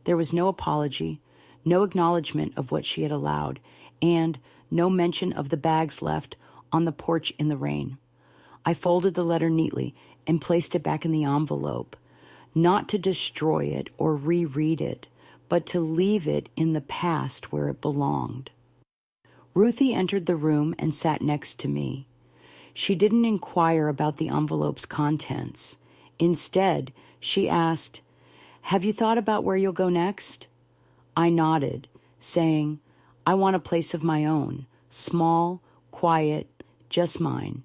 There was no apology, no acknowledgement of what she had allowed, and no mention of the bags left on the porch in the rain. I folded the letter neatly and placed it back in the envelope, not to destroy it or reread it, but to leave it in the past where it belonged. Ruthie entered the room and sat next to me. She didn't inquire about the envelope's contents. Instead, she asked, "Have you thought about where you'll go next?" I nodded, saying, "I want a place of my own, small, quiet, just mine.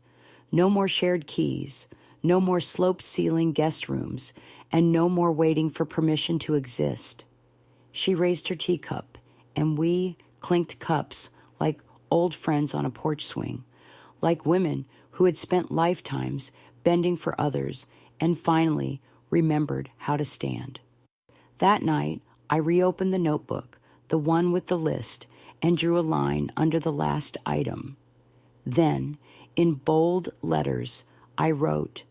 No more shared keys, no more sloped-ceiling guest rooms, and no more waiting for permission to exist." She raised her teacup, and we clinked cups like old friends on a porch swing, like women who had spent lifetimes bending for others and finally remembered how to stand. That night, I reopened the notebook, the one with the list, and drew a line under the last item. Then, in bold letters, I wrote,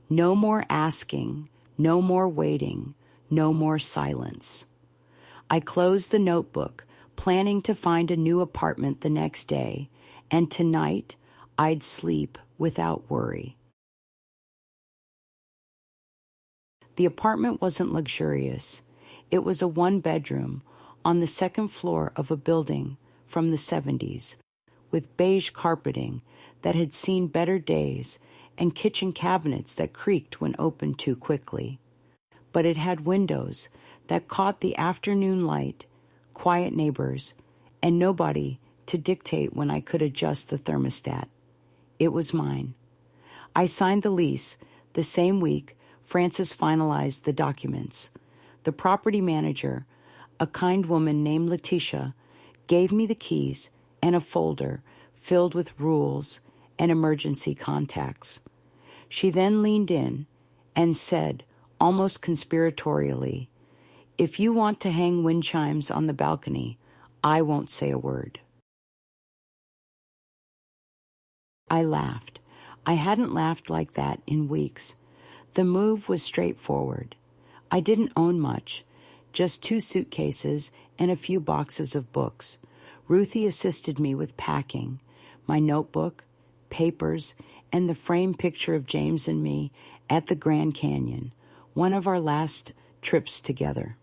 "No more asking, no more waiting, no more silence." I closed the notebook, planning to find a new apartment the next day, and tonight I'd sleep without worry. The apartment wasn't luxurious. It was a one-bedroom on the second floor of a building from the 70s, with beige carpeting that had seen better days and kitchen cabinets that creaked when opened too quickly. But it had windows that caught the afternoon light, quiet neighbors, and nobody to dictate when I could adjust the thermostat. It was mine. I signed the lease the same week Frances finalized the documents. The property manager, a kind woman named Letitia, gave me the keys and a folder filled with rules and emergency contacts. She then leaned in and said, almost conspiratorially, "If you want to hang wind chimes on the balcony, I won't say a word." I laughed. I hadn't laughed like that in weeks. The move was straightforward. I didn't own much, just 2 suitcases and a few boxes of books. Ruthie assisted me with packing, my notebook, papers, and the framed picture of James and me at the Grand Canyon, one of our last trips together.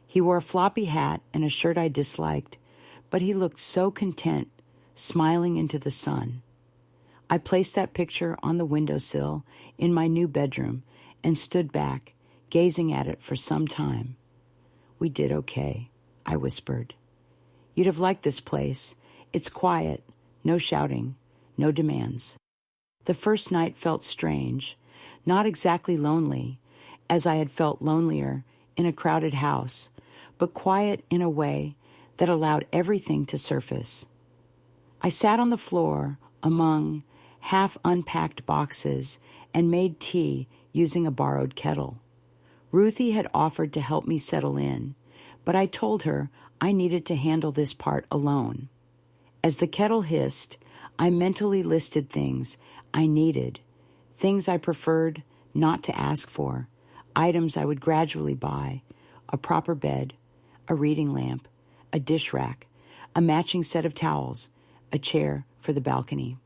He wore a floppy hat and a shirt I disliked, but he looked so content, smiling into the sun. I placed that picture on the windowsill in my new bedroom and stood back, gazing at it for some time. "We did okay," I whispered. "You'd have liked this place. It's quiet, no shouting, no demands." The first night felt strange, not exactly lonely, as I had felt lonelier in a crowded house, but quiet in a way that allowed everything to surface. I sat on the floor among half-unpacked boxes and made tea using a borrowed kettle. Ruthie had offered to help me settle in, but I told her I needed to handle this part alone. As the kettle hissed, I mentally listed things I needed, things I preferred not to ask for, items I would gradually buy: a proper bed, a reading lamp, a dish rack, a matching set of towels, a chair for the balcony.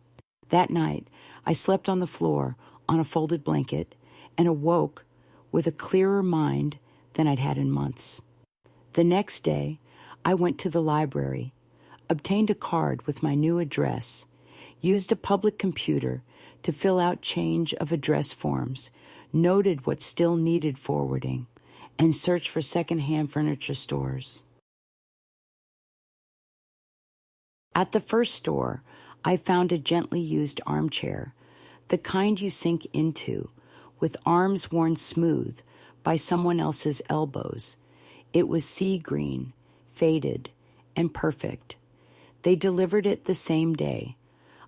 That night, I slept on the floor on a folded blanket and awoke with a clearer mind than I'd had in months. The next day, I went to the library, obtained a card with my new address, used a public computer to fill out change of address forms, noted what still needed forwarding, and searched for secondhand furniture stores. At the first store, I found a gently used armchair, the kind you sink into, with arms worn smooth by someone else's elbows. It was sea green, faded, and perfect. They delivered it the same day.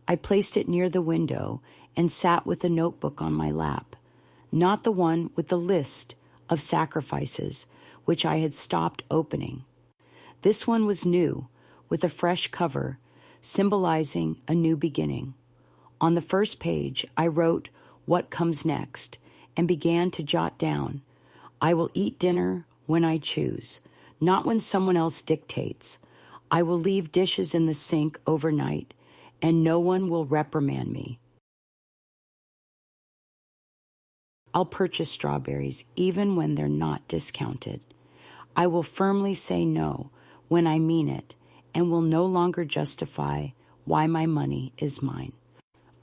I placed it near the window and sat with a notebook on my lap, not the one with the list of sacrifices, which I had stopped opening. This one was new, with a fresh cover, symbolizing a new beginning. On the first page, I wrote what comes next and began to jot down, "I will eat dinner when I choose, not when someone else dictates. I will leave dishes in the sink overnight, and no one will reprimand me. I'll purchase strawberries even when they're not discounted. I will firmly say no when I mean it, and will no longer justify why my money is mine."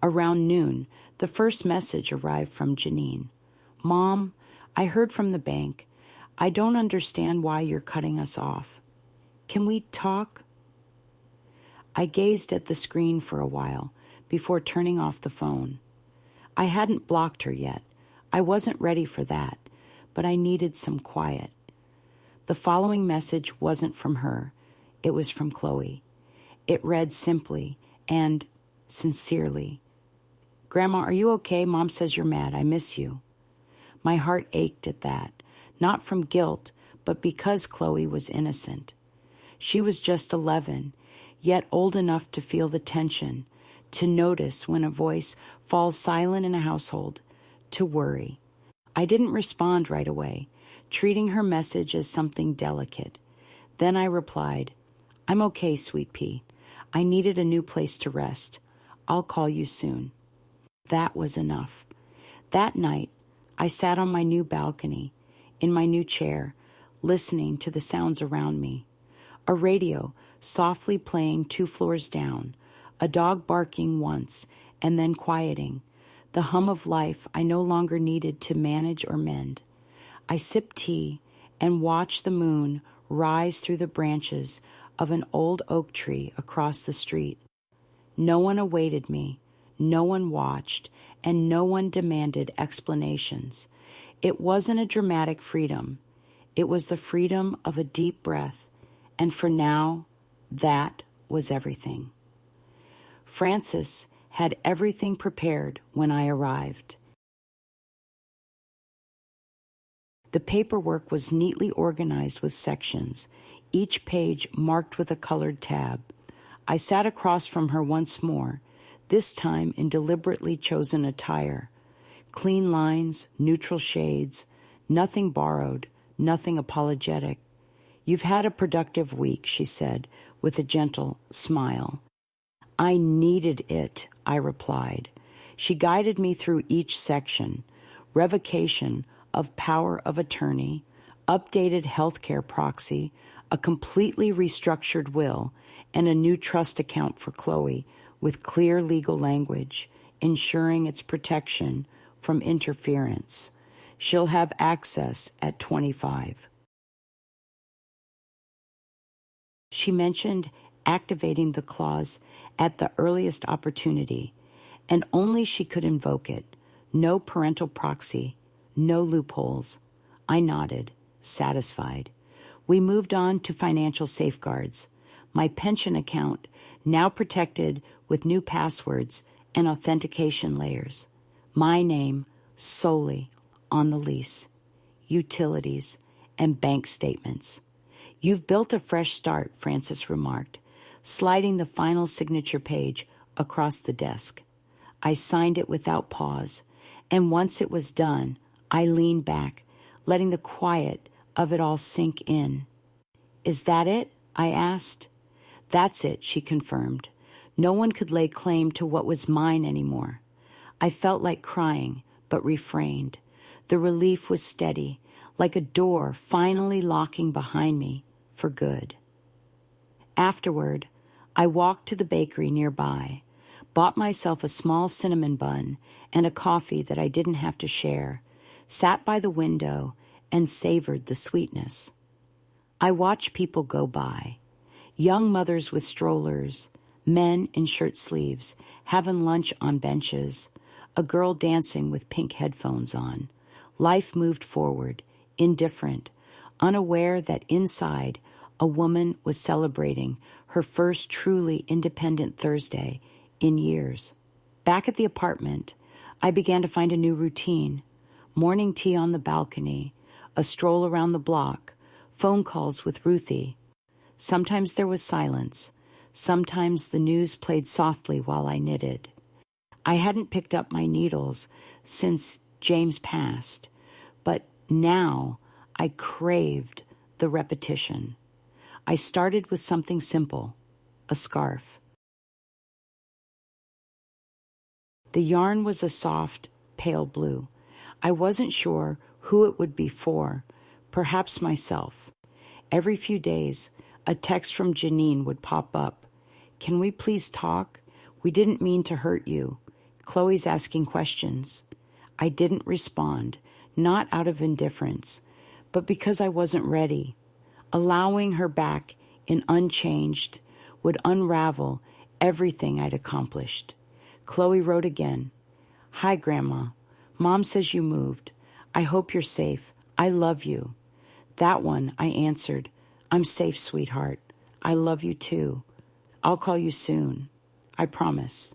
Around noon, the first message arrived from Janine. "Mom, I heard from the bank. I don't understand why you're cutting us off. Can we talk?" I gazed at the screen for a while before turning off the phone. I hadn't blocked her yet. I wasn't ready for that, but I needed some quiet. The following message wasn't from her. It was from Chloe. It read simply and sincerely, "Grandma, are you okay? Mom says you're mad. I miss you." My heart ached at that, not from guilt, but because Chloe was innocent. She was just 11, yet old enough to feel the tension, to notice when a voice falls silent in a household, to worry. I didn't respond right away, treating her message as something delicate. Then I replied, "I'm okay, Sweet Pea. I needed a new place to rest. I'll call you soon." That was enough. That night, I sat on my new balcony, in my new chair, listening to the sounds around me. A radio softly playing 2 floors down, a dog barking once and then quieting, the hum of life I no longer needed to manage or mend. I sipped tea and watched the moon rise through the branches of an old oak tree across the street. No one awaited me, no one watched, and no one demanded explanations. It wasn't a dramatic freedom. It was the freedom of a deep breath, and for now, that was everything. Frances had everything prepared when I arrived. The paperwork was neatly organized with sections, each page marked with a colored tab. I sat across from her once more, this time in deliberately chosen attire. Clean lines, neutral shades, nothing borrowed, nothing apologetic. "You've had a productive week," she said, with a gentle smile. "I needed it," I replied. She guided me through each section: revocation of power of attorney, updated healthcare proxy, a completely restructured will, and a new trust account for Chloe with clear legal language, ensuring its protection from interference. She'll have access at 25. She mentioned activating the clause at the earliest opportunity, and only she could invoke it. No parental proxy, no loopholes. I nodded, satisfied. We moved on to financial safeguards. My pension account, now protected with new passwords and authentication layers. My name solely on the lease, utilities, and bank statements. "You've built a fresh start," Frances remarked, sliding the final signature page across the desk. I signed it without pause, and once it was done, I leaned back, letting the quiet of it all sink in. "Is that it?" I asked. "That's it," she confirmed. No one could lay claim to what was mine anymore. I felt like crying, but refrained. The relief was steady, like a door finally locking behind me for good. Afterward, I walked to the bakery nearby, bought myself a small cinnamon bun and a coffee that I didn't have to share, sat by the window, and savored the sweetness. I watched people go by, young mothers with strollers, men in shirt sleeves, having lunch on benches, a girl dancing with pink headphones on. Life moved forward, indifferent, unaware that inside a woman was celebrating her first truly independent Thursday in years. Back at the apartment, I began to find a new routine: morning tea on the balcony, a stroll around the block, phone calls with Ruthie. Sometimes there was silence. Sometimes the news played softly while I knitted. I hadn't picked up my needles since James passed, but now I craved the repetition. I started with something simple, a scarf. The yarn was a soft, pale blue. I wasn't sure who it would be for, perhaps myself. Every few days, a text from Janine would pop up. "Can we please talk? We didn't mean to hurt you. Chloe's asking questions." I didn't respond, not out of indifference, but because I wasn't ready. Allowing her back in unchanged would unravel everything I'd accomplished. Chloe wrote again. "Hi, Grandma. Mom says you moved. I hope you're safe. I love you." That one I answered, "I'm safe, sweetheart. I love you too. I'll call you soon. I promise."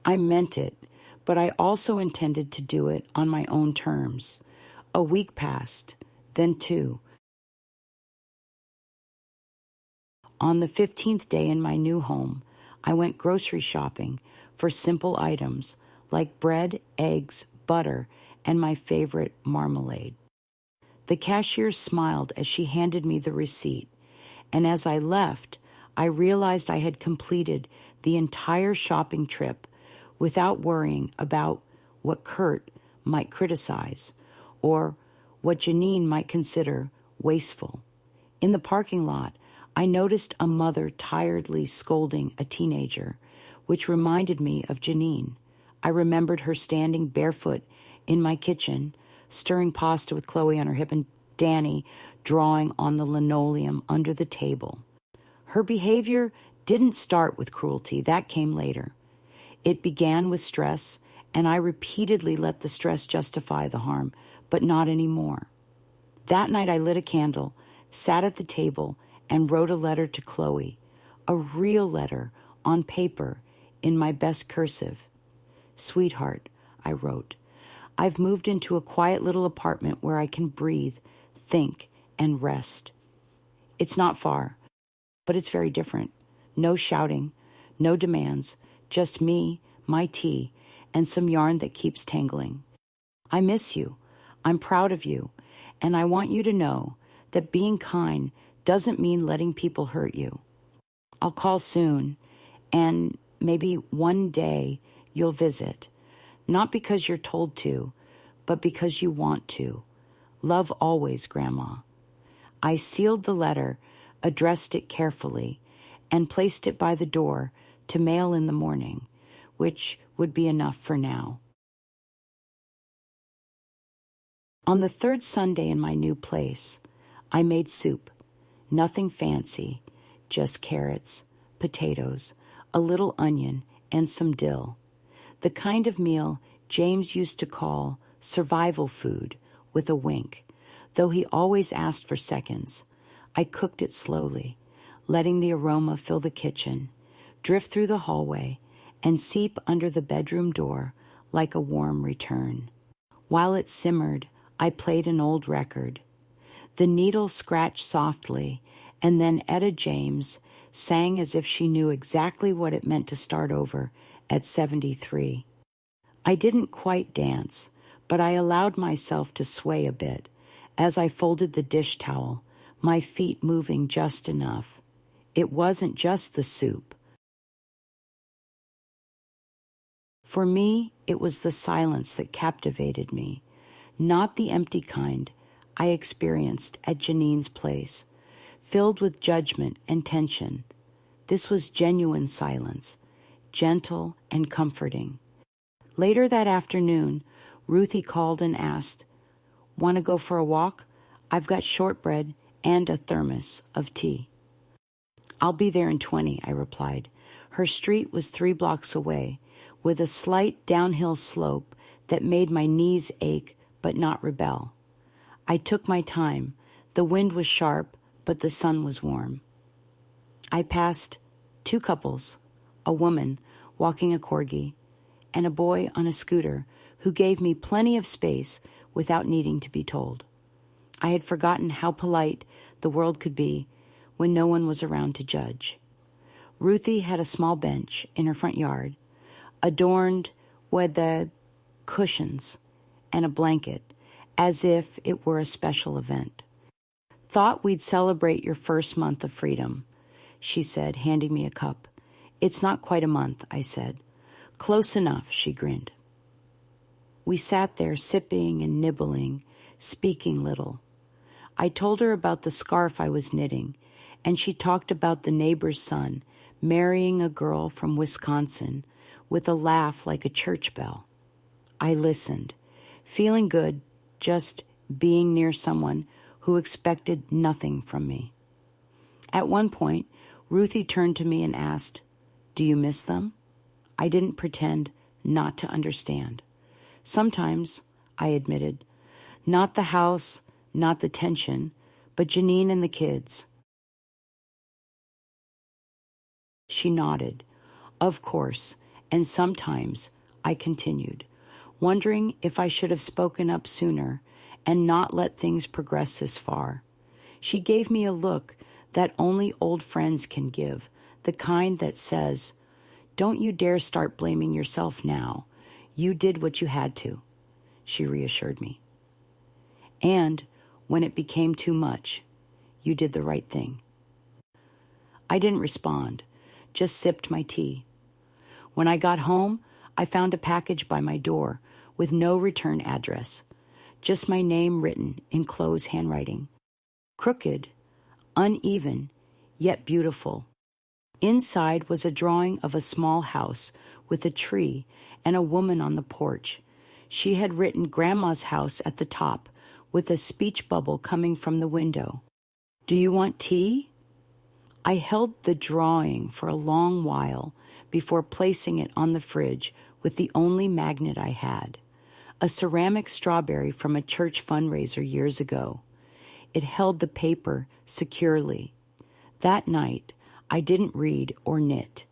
I meant it, but I also intended to do it on my own terms. A week passed, then 2. On the 15th day in my new home, I went grocery shopping for simple items like bread, eggs, butter, and my favorite marmalade. The cashier smiled as she handed me the receipt, and as I left, I realized I had completed the entire shopping trip without worrying about what Kurt might criticize or what Janine might consider wasteful. In the parking lot, I noticed a mother tiredly scolding a teenager, which reminded me of Janine. I remembered her standing barefoot in my kitchen, stirring pasta with Chloe on her hip and Danny drawing on the linoleum under the table. Her behavior didn't start with cruelty. That came later. It began with stress, and I repeatedly let the stress justify the harm, but not anymore. That night I lit a candle, sat at the table, and wrote a letter to Chloe, a real letter on paper in my best cursive. "Sweetheart," I wrote, "I've moved into a quiet little apartment where I can breathe, think, and rest. It's not far, but it's very different. No shouting, no demands, just me, my tea, and some yarn that keeps tangling. I miss you. I'm proud of you, and I want you to know that being kind doesn't mean letting people hurt you. I'll call soon, and maybe one day you'll visit, not because you're told to, but because you want to. Love always, Grandma." I sealed the letter, addressed it carefully, and placed it by the door to mail in the morning, which would be enough for now. On the third Sunday in my new place, I made soup. Nothing fancy, just carrots, potatoes, a little onion, and some dill. The kind of meal James used to call survival food with a wink, though he always asked for seconds. I cooked it slowly, letting the aroma fill the kitchen, drift through the hallway, and seep under the bedroom door like a warm return. While it simmered, I played an old record. The needle scratched softly, and then Etta James sang as if she knew exactly what it meant to start over at 73. I didn't quite dance, but I allowed myself to sway a bit as I folded the dish towel, my feet moving just enough. It wasn't just the soup. For me, it was the silence that captivated me, not the empty kind I experienced at Janine's place, filled with judgment and tension. This was genuine silence, gentle and comforting. Later that afternoon, Ruthie called and asked, "Want to go for a walk? I've got shortbread and a thermos of tea." "I'll be there in 20, I replied. Her street was 3 blocks away, with a slight downhill slope that made my knees ache but not rebel. I took my time. The wind was sharp, but the sun was warm. I passed 2 couples, a woman walking a corgi, and a boy on a scooter who gave me plenty of space without needing to be told. I had forgotten how polite the world could be when no one was around to judge. Ruthie had a small bench in her front yard, adorned with the cushions and a blanket, as if it were a special event. "Thought we'd celebrate your first month of freedom," she said, handing me a cup. "It's not quite a month," I said. "Close enough," she grinned. We sat there sipping and nibbling, speaking little. I told her about the scarf I was knitting, and she talked about the neighbor's son marrying a girl from Wisconsin with a laugh like a church bell. I listened, feeling good just being near someone who expected nothing from me. At one point, Ruthie turned to me and asked, "Do you miss them?" I didn't pretend not to understand. "Sometimes," I admitted. "Not the house, not the tension, but Janine and the kids." She nodded. "Of course, and sometimes," I continued, wondering if I should have spoken up sooner and not let things progress this far. She gave me a look that only old friends can give, the kind that says, "Don't you dare start blaming yourself now. You did what you had to," she reassured me. "And when it became too much, you did the right thing." I didn't respond, just sipped my tea. When I got home, I found a package by my door with no return address, just my name written in Chloe's handwriting. Crooked, uneven, yet beautiful. Inside was a drawing of a small house with a tree and a woman on the porch. She had written Grandma's house at the top with a speech bubble coming from the window. "Do you want tea?" I held the drawing for a long while before placing it on the fridge with the only magnet I had, a ceramic strawberry from a church fundraiser years ago. It held the paper securely. That night, I didn't read or knit.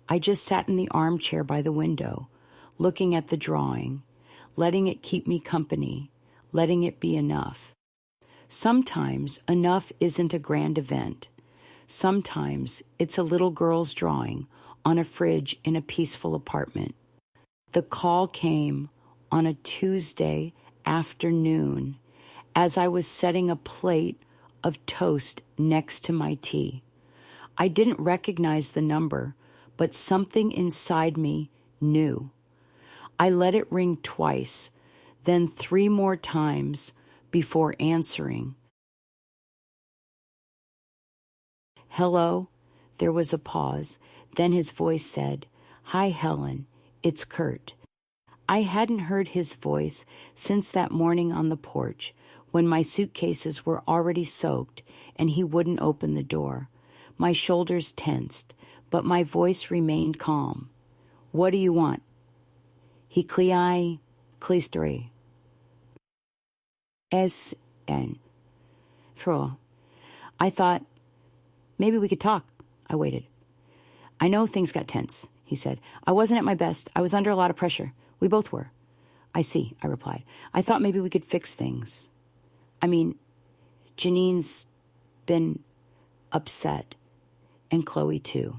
I just sat in the armchair by the window, looking at the drawing, letting it keep me company, letting it be enough. Sometimes enough isn't a grand event. Sometimes it's a little girl's drawing on a fridge in a peaceful apartment. The call came on a Tuesday afternoon as I was setting a plate of toast next to my tea. I didn't recognize the number, but something inside me knew. I let it ring twice, then 3 more times before answering. "Hello?" There was a pause. Then his voice said, "Hi, Helen. It's Kurt." I hadn't heard his voice since that morning on the porch when my suitcases were already soaked and he wouldn't open the door. My shoulders tensed, but my voice remained calm. "What do you want?" "He cliai clistre." S-N. Fro. I thought, maybe we could talk. I waited. "I know things got tense," he said. "I wasn't at my best. I was under a lot of pressure. We both were." "I see," I replied. "I thought maybe we could fix things. I mean, Janine's been upset, and Chloe too."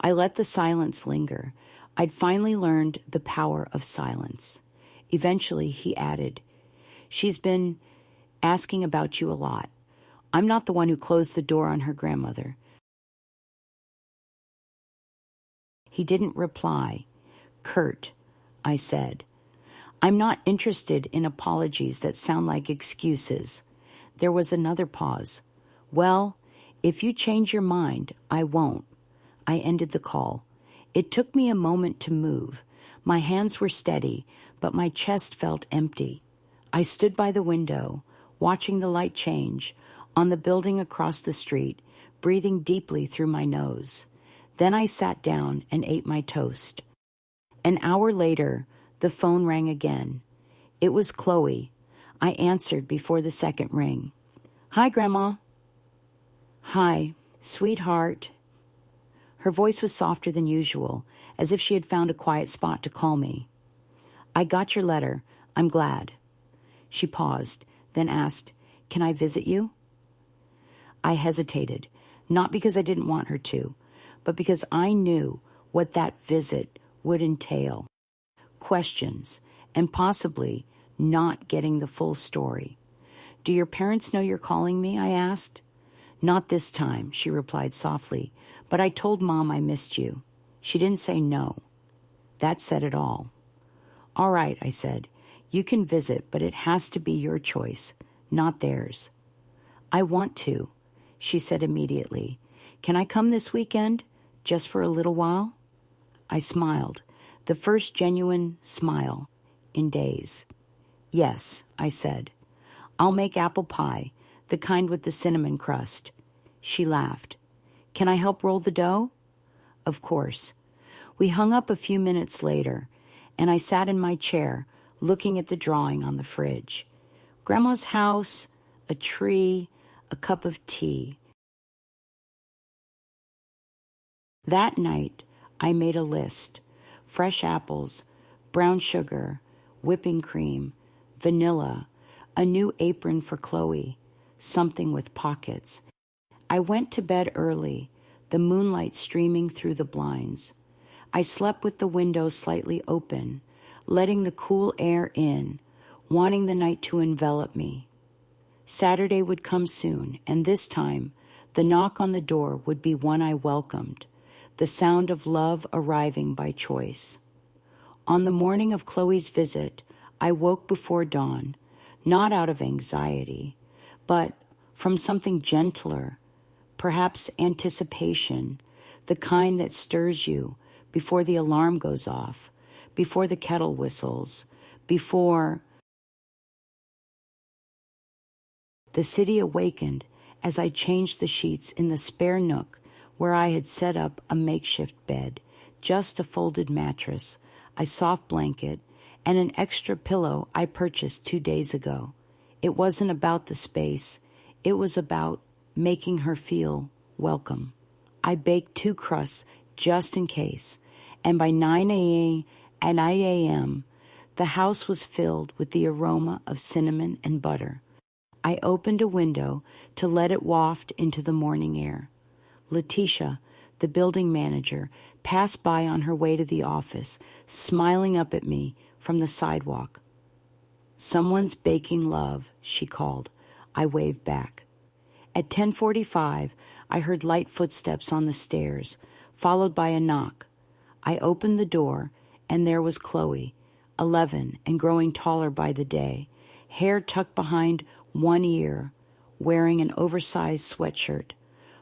I let the silence linger. I'd finally learned the power of silence. Eventually, he added, "She's been asking about you a lot. I'm not the one who closed the door on her grandmother." He didn't reply. "Kurt," I said, "I'm not interested in apologies that sound like excuses." There was another pause. "Well, if you change your mind, I won't." I ended the call. It took me a moment to move. My hands were steady, but my chest felt empty. I stood by the window, watching the light change on the building across the street, breathing deeply through my nose. Then I sat down and ate my toast. An hour later, the phone rang again. It was Chloe. I answered before the second ring. "Hi, Grandma." "Hi, sweetheart." Her voice was softer than usual, as if she had found a quiet spot to call me. "I got your letter. I'm glad." She paused, then asked, "Can I visit you?" I hesitated, not because I didn't want her to, but because I knew what that visit would entail. Questions, and possibly not getting the full story. "Do your parents know you're calling me?" I asked. "Not this time," she replied softly, "but I told Mom I missed you." She didn't say no. That said it all. "All right," I said. "You can visit, but it has to be your choice, not theirs." "I want to," she said immediately. "Can I come this weekend, just for a little while?" I smiled, the first genuine smile in days. "Yes," I said. "I'll make apple pie, the kind with the cinnamon crust." She laughed. "Can I help roll the dough?" "Of course." We hung up a few minutes later, and I sat in my chair, looking at the drawing on the fridge. Grandma's house, a tree, a cup of tea. That night, I made a list. Fresh apples, brown sugar, whipping cream, vanilla, a new apron for Chloe, something with pockets. I went to bed early, the moonlight streaming through the blinds. I slept with the window slightly open, letting the cool air in, wanting the night to envelop me. Saturday would come soon, and this time, the knock on the door would be one I welcomed, the sound of love arriving by choice. On the morning of Chloe's visit, I woke before dawn, not out of anxiety, but from something gentler, perhaps anticipation, the kind that stirs you before the alarm goes off, before the kettle whistles, before... The city awakened as I changed the sheets in the spare nook where I had set up a makeshift bed, just a folded mattress, a soft blanket, and an extra pillow I purchased 2 days ago. It wasn't about the space. It was about making her feel welcome. I baked 2 crusts just in case, and by 9 a.m., the house was filled with the aroma of cinnamon and butter. I opened a window to let it waft into the morning air. Letitia, the building manager, passed by on her way to the office, smiling up at me from the sidewalk. "Someone's baking love," she called. I waved back. At 10:45, I heard light footsteps on the stairs, followed by a knock. I opened the door, and there was Chloe, 11 and growing taller by the day, hair tucked behind one ear, wearing an oversized sweatshirt.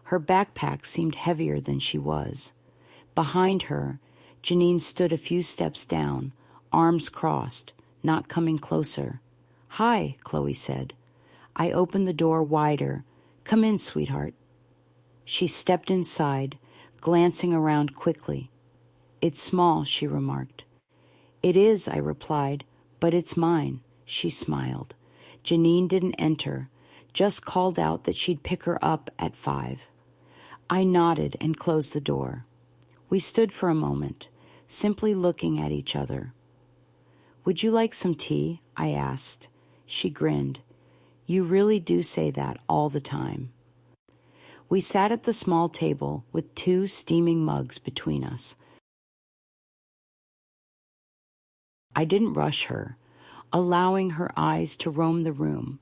Her backpack seemed heavier than she was. Behind her, Janine stood a few steps down, arms crossed, not coming closer. "Hi," Chloe said. I opened the door wider. "Come in, sweetheart." She stepped inside, glancing around quickly. "It's small," she remarked. "It is," I replied, "but it's mine." She smiled. Janine didn't enter, just called out that she'd pick her up at 5. I nodded and closed the door. We stood for a moment, simply looking at each other. "Would you like some tea?" I asked. She grinned. "You really do say that all the time." We sat at the small table with 2 steaming mugs between us. I didn't rush her, allowing her eyes to roam the room,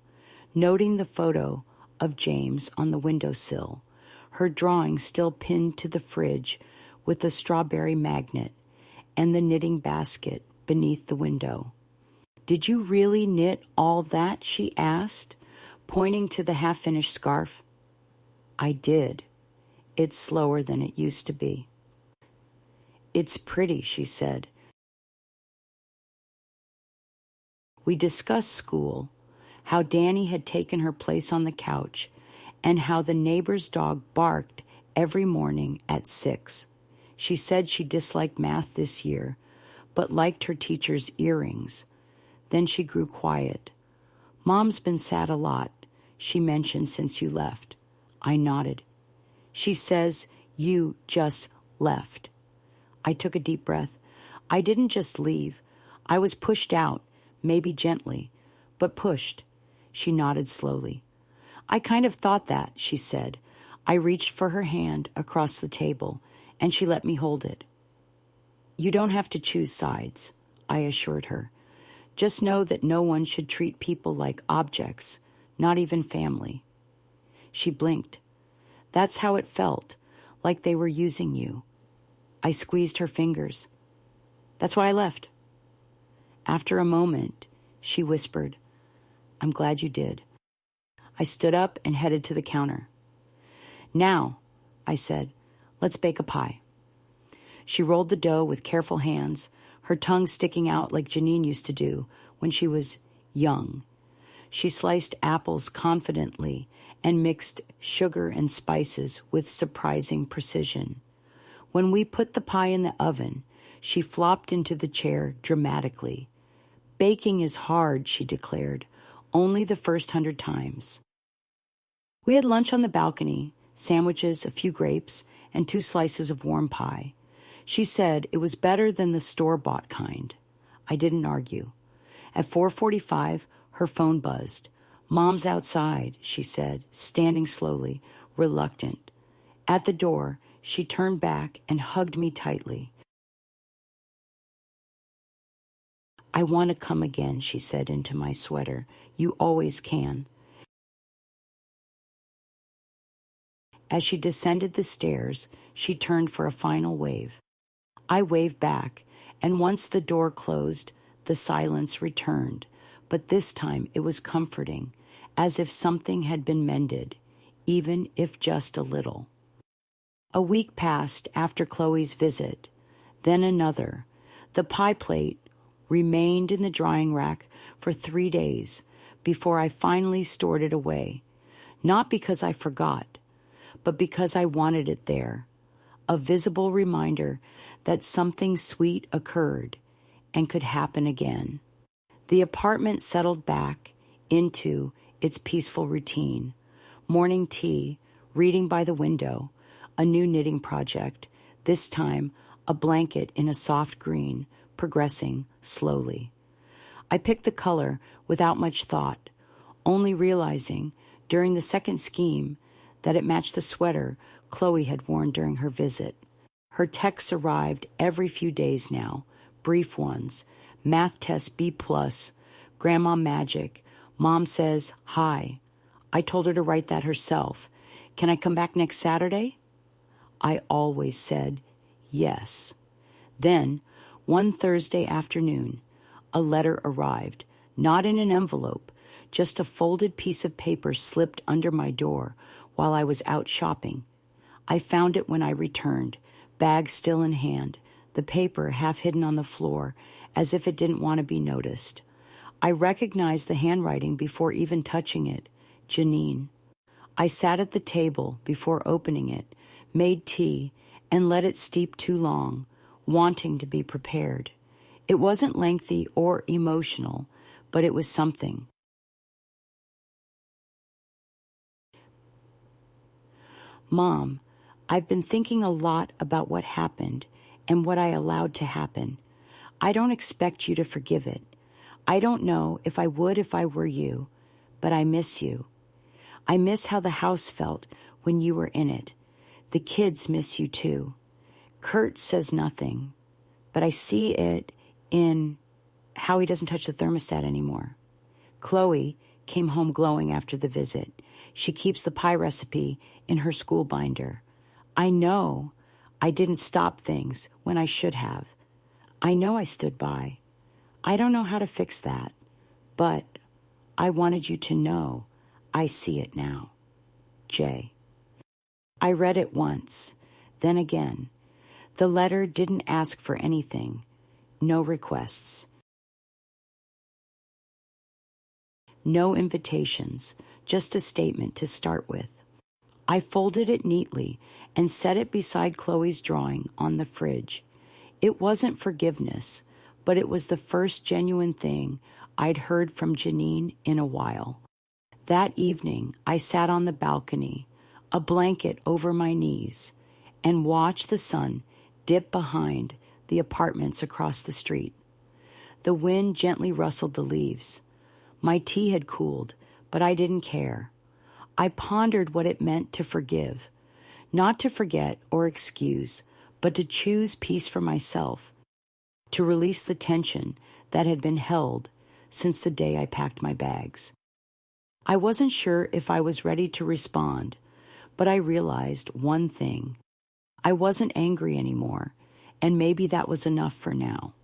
noting the photo of James on the windowsill, her drawing still pinned to the fridge with the strawberry magnet, and the knitting basket beneath the window. "Did you really knit all that?" she asked, pointing to the half-finished scarf. I did. It's slower than it used to be. "It's pretty," she said. We discussed school, how Danny had taken her place on the couch, and how the neighbor's dog barked every morning at 6. She said she disliked math this year, but liked her teacher's earrings. Then she grew quiet. "Mom's been sad a lot," she mentioned, "since you left." I nodded. "She says you just left." I took a deep breath. "I didn't just leave. I was pushed out, maybe gently, but pushed." She nodded slowly. "I kind of thought that," she said. I reached for her hand across the table, and she let me hold it. "You don't have to choose sides," I assured her. "Just know that no one should treat people like objects, not even family." She blinked. "That's how it felt, like they were using you." I squeezed her fingers. "That's why I left." After a moment, she whispered, "I'm glad you did." I stood up and headed to the counter. "Now," I said, "let's bake a pie." She rolled the dough with careful hands, her tongue sticking out like Janine used to do when she was young. She sliced apples confidently and mixed sugar and spices with surprising precision. When we put the pie in the oven, she flopped into the chair dramatically. "Baking is hard," she declared, "only the first 100 times." We had lunch on the balcony, sandwiches, a few grapes, and 2 slices of warm pie. She said it was better than the store-bought kind. I didn't argue. At 4:45, her phone buzzed. "Mom's outside," she said, standing slowly, reluctant. At the door, she turned back and hugged me tightly. "I want to come again," she said into my sweater. "You always can." As she descended the stairs, she turned for a final wave. I waved back, and once the door closed, the silence returned, but this time it was comforting, as if something had been mended, even if just a little. A week passed after Chloe's visit, then another. The pie plate remained in the drying rack for 3 days before I finally stored it away, not because I forgot, but because I wanted it there, a visible reminder that something sweet occurred and could happen again. The apartment settled back into its peaceful routine: morning tea, reading by the window, a new knitting project, this time a blanket in a soft green, progressing slowly. I picked the color without much thought, only realizing during the second scheme that it matched the sweater Chloe had worn during her visit. Her texts arrived every few days now, brief ones: math test B+, Grandma Magic, Mom says hi. I told her to write that herself. Can I come back next Saturday? I always said yes. Then, one Thursday afternoon, a letter arrived, not in an envelope, just a folded piece of paper slipped under my door while I was out shopping. I found it when I returned, bag still in hand, the paper half hidden on the floor, as if it didn't want to be noticed. I recognized the handwriting before even touching it: Janine. I sat at the table before opening it, made tea, and let it steep too long, wanting to be prepared. It wasn't lengthy or emotional, but it was something. Mom, I've been thinking a lot about what happened and what I allowed to happen. I don't expect you to forgive it. I don't know if I would if I were you, but I miss you. I miss how the house felt when you were in it. The kids miss you too. Kurt says nothing, but I see it in how he doesn't touch the thermostat anymore. Chloe came home glowing after the visit. She keeps the pie recipe in her school binder. I know I didn't stop things when I should have. I know I stood by. I don't know how to fix that, but I wanted you to know I see it now. Jay. I read it once, then again. The letter didn't ask for anything, no requests, no invitations, just a statement to start with. I folded it neatly and set it beside Chloe's drawing on the fridge. It wasn't forgiveness, but it was the first genuine thing I'd heard from Janine in a while. That evening, I sat on the balcony, a blanket over my knees, and watched the sun dip behind the apartments across the street. The wind gently rustled the leaves. My tea had cooled, but I didn't care. I pondered what it meant to forgive, not to forget or excuse, but to choose peace for myself, to release the tension that had been held since the day I packed my bags. I wasn't sure if I was ready to respond, but I realized one thing. I wasn't angry anymore, and maybe that was enough for now.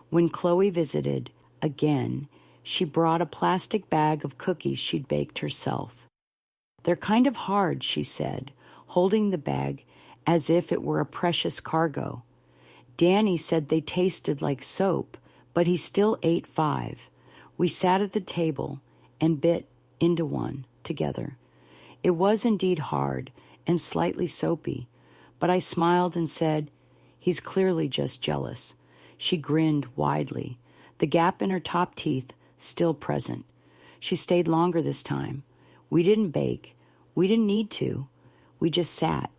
When Chloe visited again, she brought a plastic bag of cookies she'd baked herself. "They're kind of hard," she said, holding the bag as if it were a precious cargo. "Danny said they tasted like soap, but he still ate 5. We sat at the table and bit into one together. It was indeed hard and slightly soapy, but I smiled and said, 'He's clearly just jealous.' She grinned widely, the gap in her top teeth still present. She stayed longer this time. We didn't bake. We didn't need to. We just sat.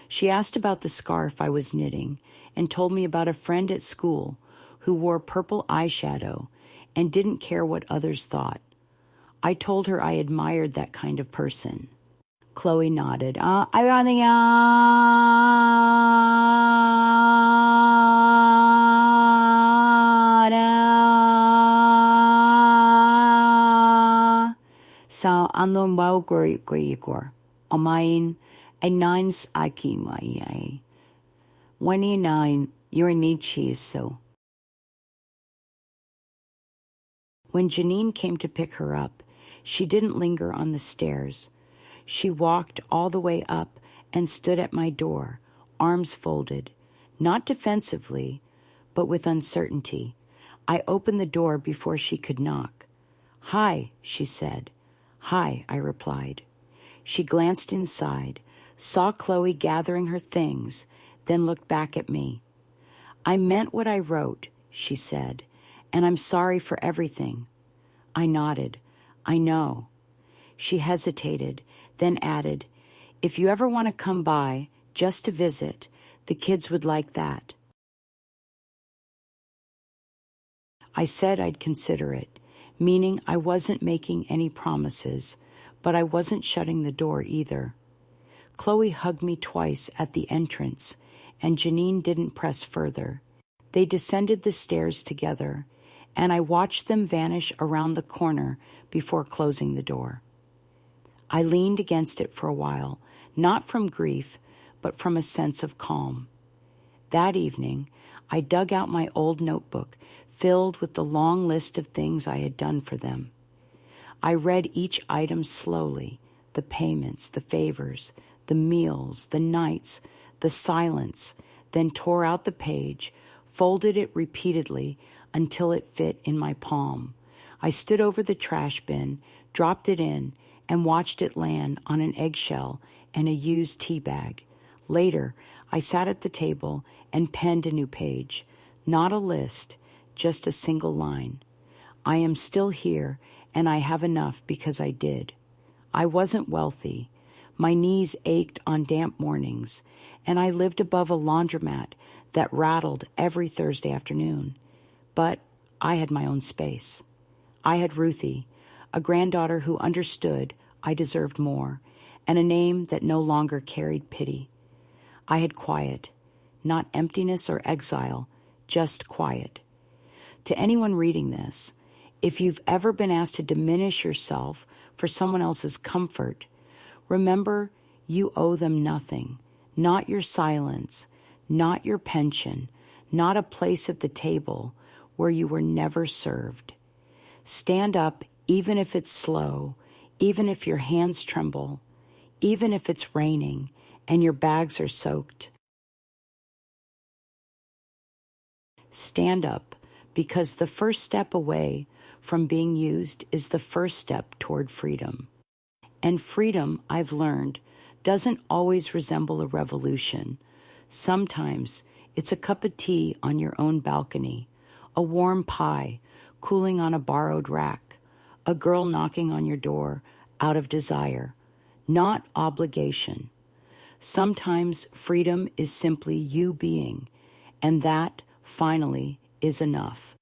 She asked about the scarf I was knitting and told me about a friend at school who wore purple eyeshadow and didn't care what others thought. I told her I admired that kind of person. Chloe nodded. I rather, sa andon wau gwigor. Omain, a nines aki mai. 29, your need cheese so. When Janine came to pick her up, she didn't linger on the stairs. She walked all the way up and stood at my door, arms folded, not defensively, but with uncertainty. I opened the door before she could knock. "Hi," she said. "Hi," I replied. She glanced inside, saw Chloe gathering her things, then looked back at me. "I meant what I wrote," she said, "and I'm sorry for everything." I nodded. "I know." She hesitated, then added, "If you ever want to come by, just to visit, the kids would like that." I said I'd consider it, meaning I wasn't making any promises, but I wasn't shutting the door either. Chloe hugged me twice at the entrance, and Janine didn't press further. They descended the stairs together, and I watched them vanish around the corner before closing the door. I leaned against it for a while, not from grief, but from a sense of calm. That evening, I dug out my old notebook filled with the long list of things I had done for them. I read each item slowly, the payments, the favors, the meals, the nights, the silence, then tore out the page, folded it repeatedly until it fit in my palm. I stood over the trash bin, dropped it in, and watched it land on an eggshell and a used tea bag. Later, I sat at the table and penned a new page. Not a list, just a single line. I am still here, and I have enough because I did. I wasn't wealthy. My knees ached on damp mornings, and I lived above a laundromat that rattled every Thursday afternoon. But I had my own space. I had Ruthie, a granddaughter who understood I deserved more, and a name that no longer carried pity. I had quiet, not emptiness or exile, just quiet. To anyone reading this, if you've ever been asked to diminish yourself for someone else's comfort, remember you owe them nothing, not your silence, not your pension, not a place at the table where you were never served. Stand up even if it's slow, even if your hands tremble, even if it's raining and your bags are soaked. Stand up, because the first step away from being used is the first step toward freedom. And freedom, I've learned, doesn't always resemble a revolution. Sometimes it's a cup of tea on your own balcony, a warm pie cooling on a borrowed rack, a girl knocking on your door out of desire, not obligation. Sometimes freedom is simply you being, and that, finally, is enough.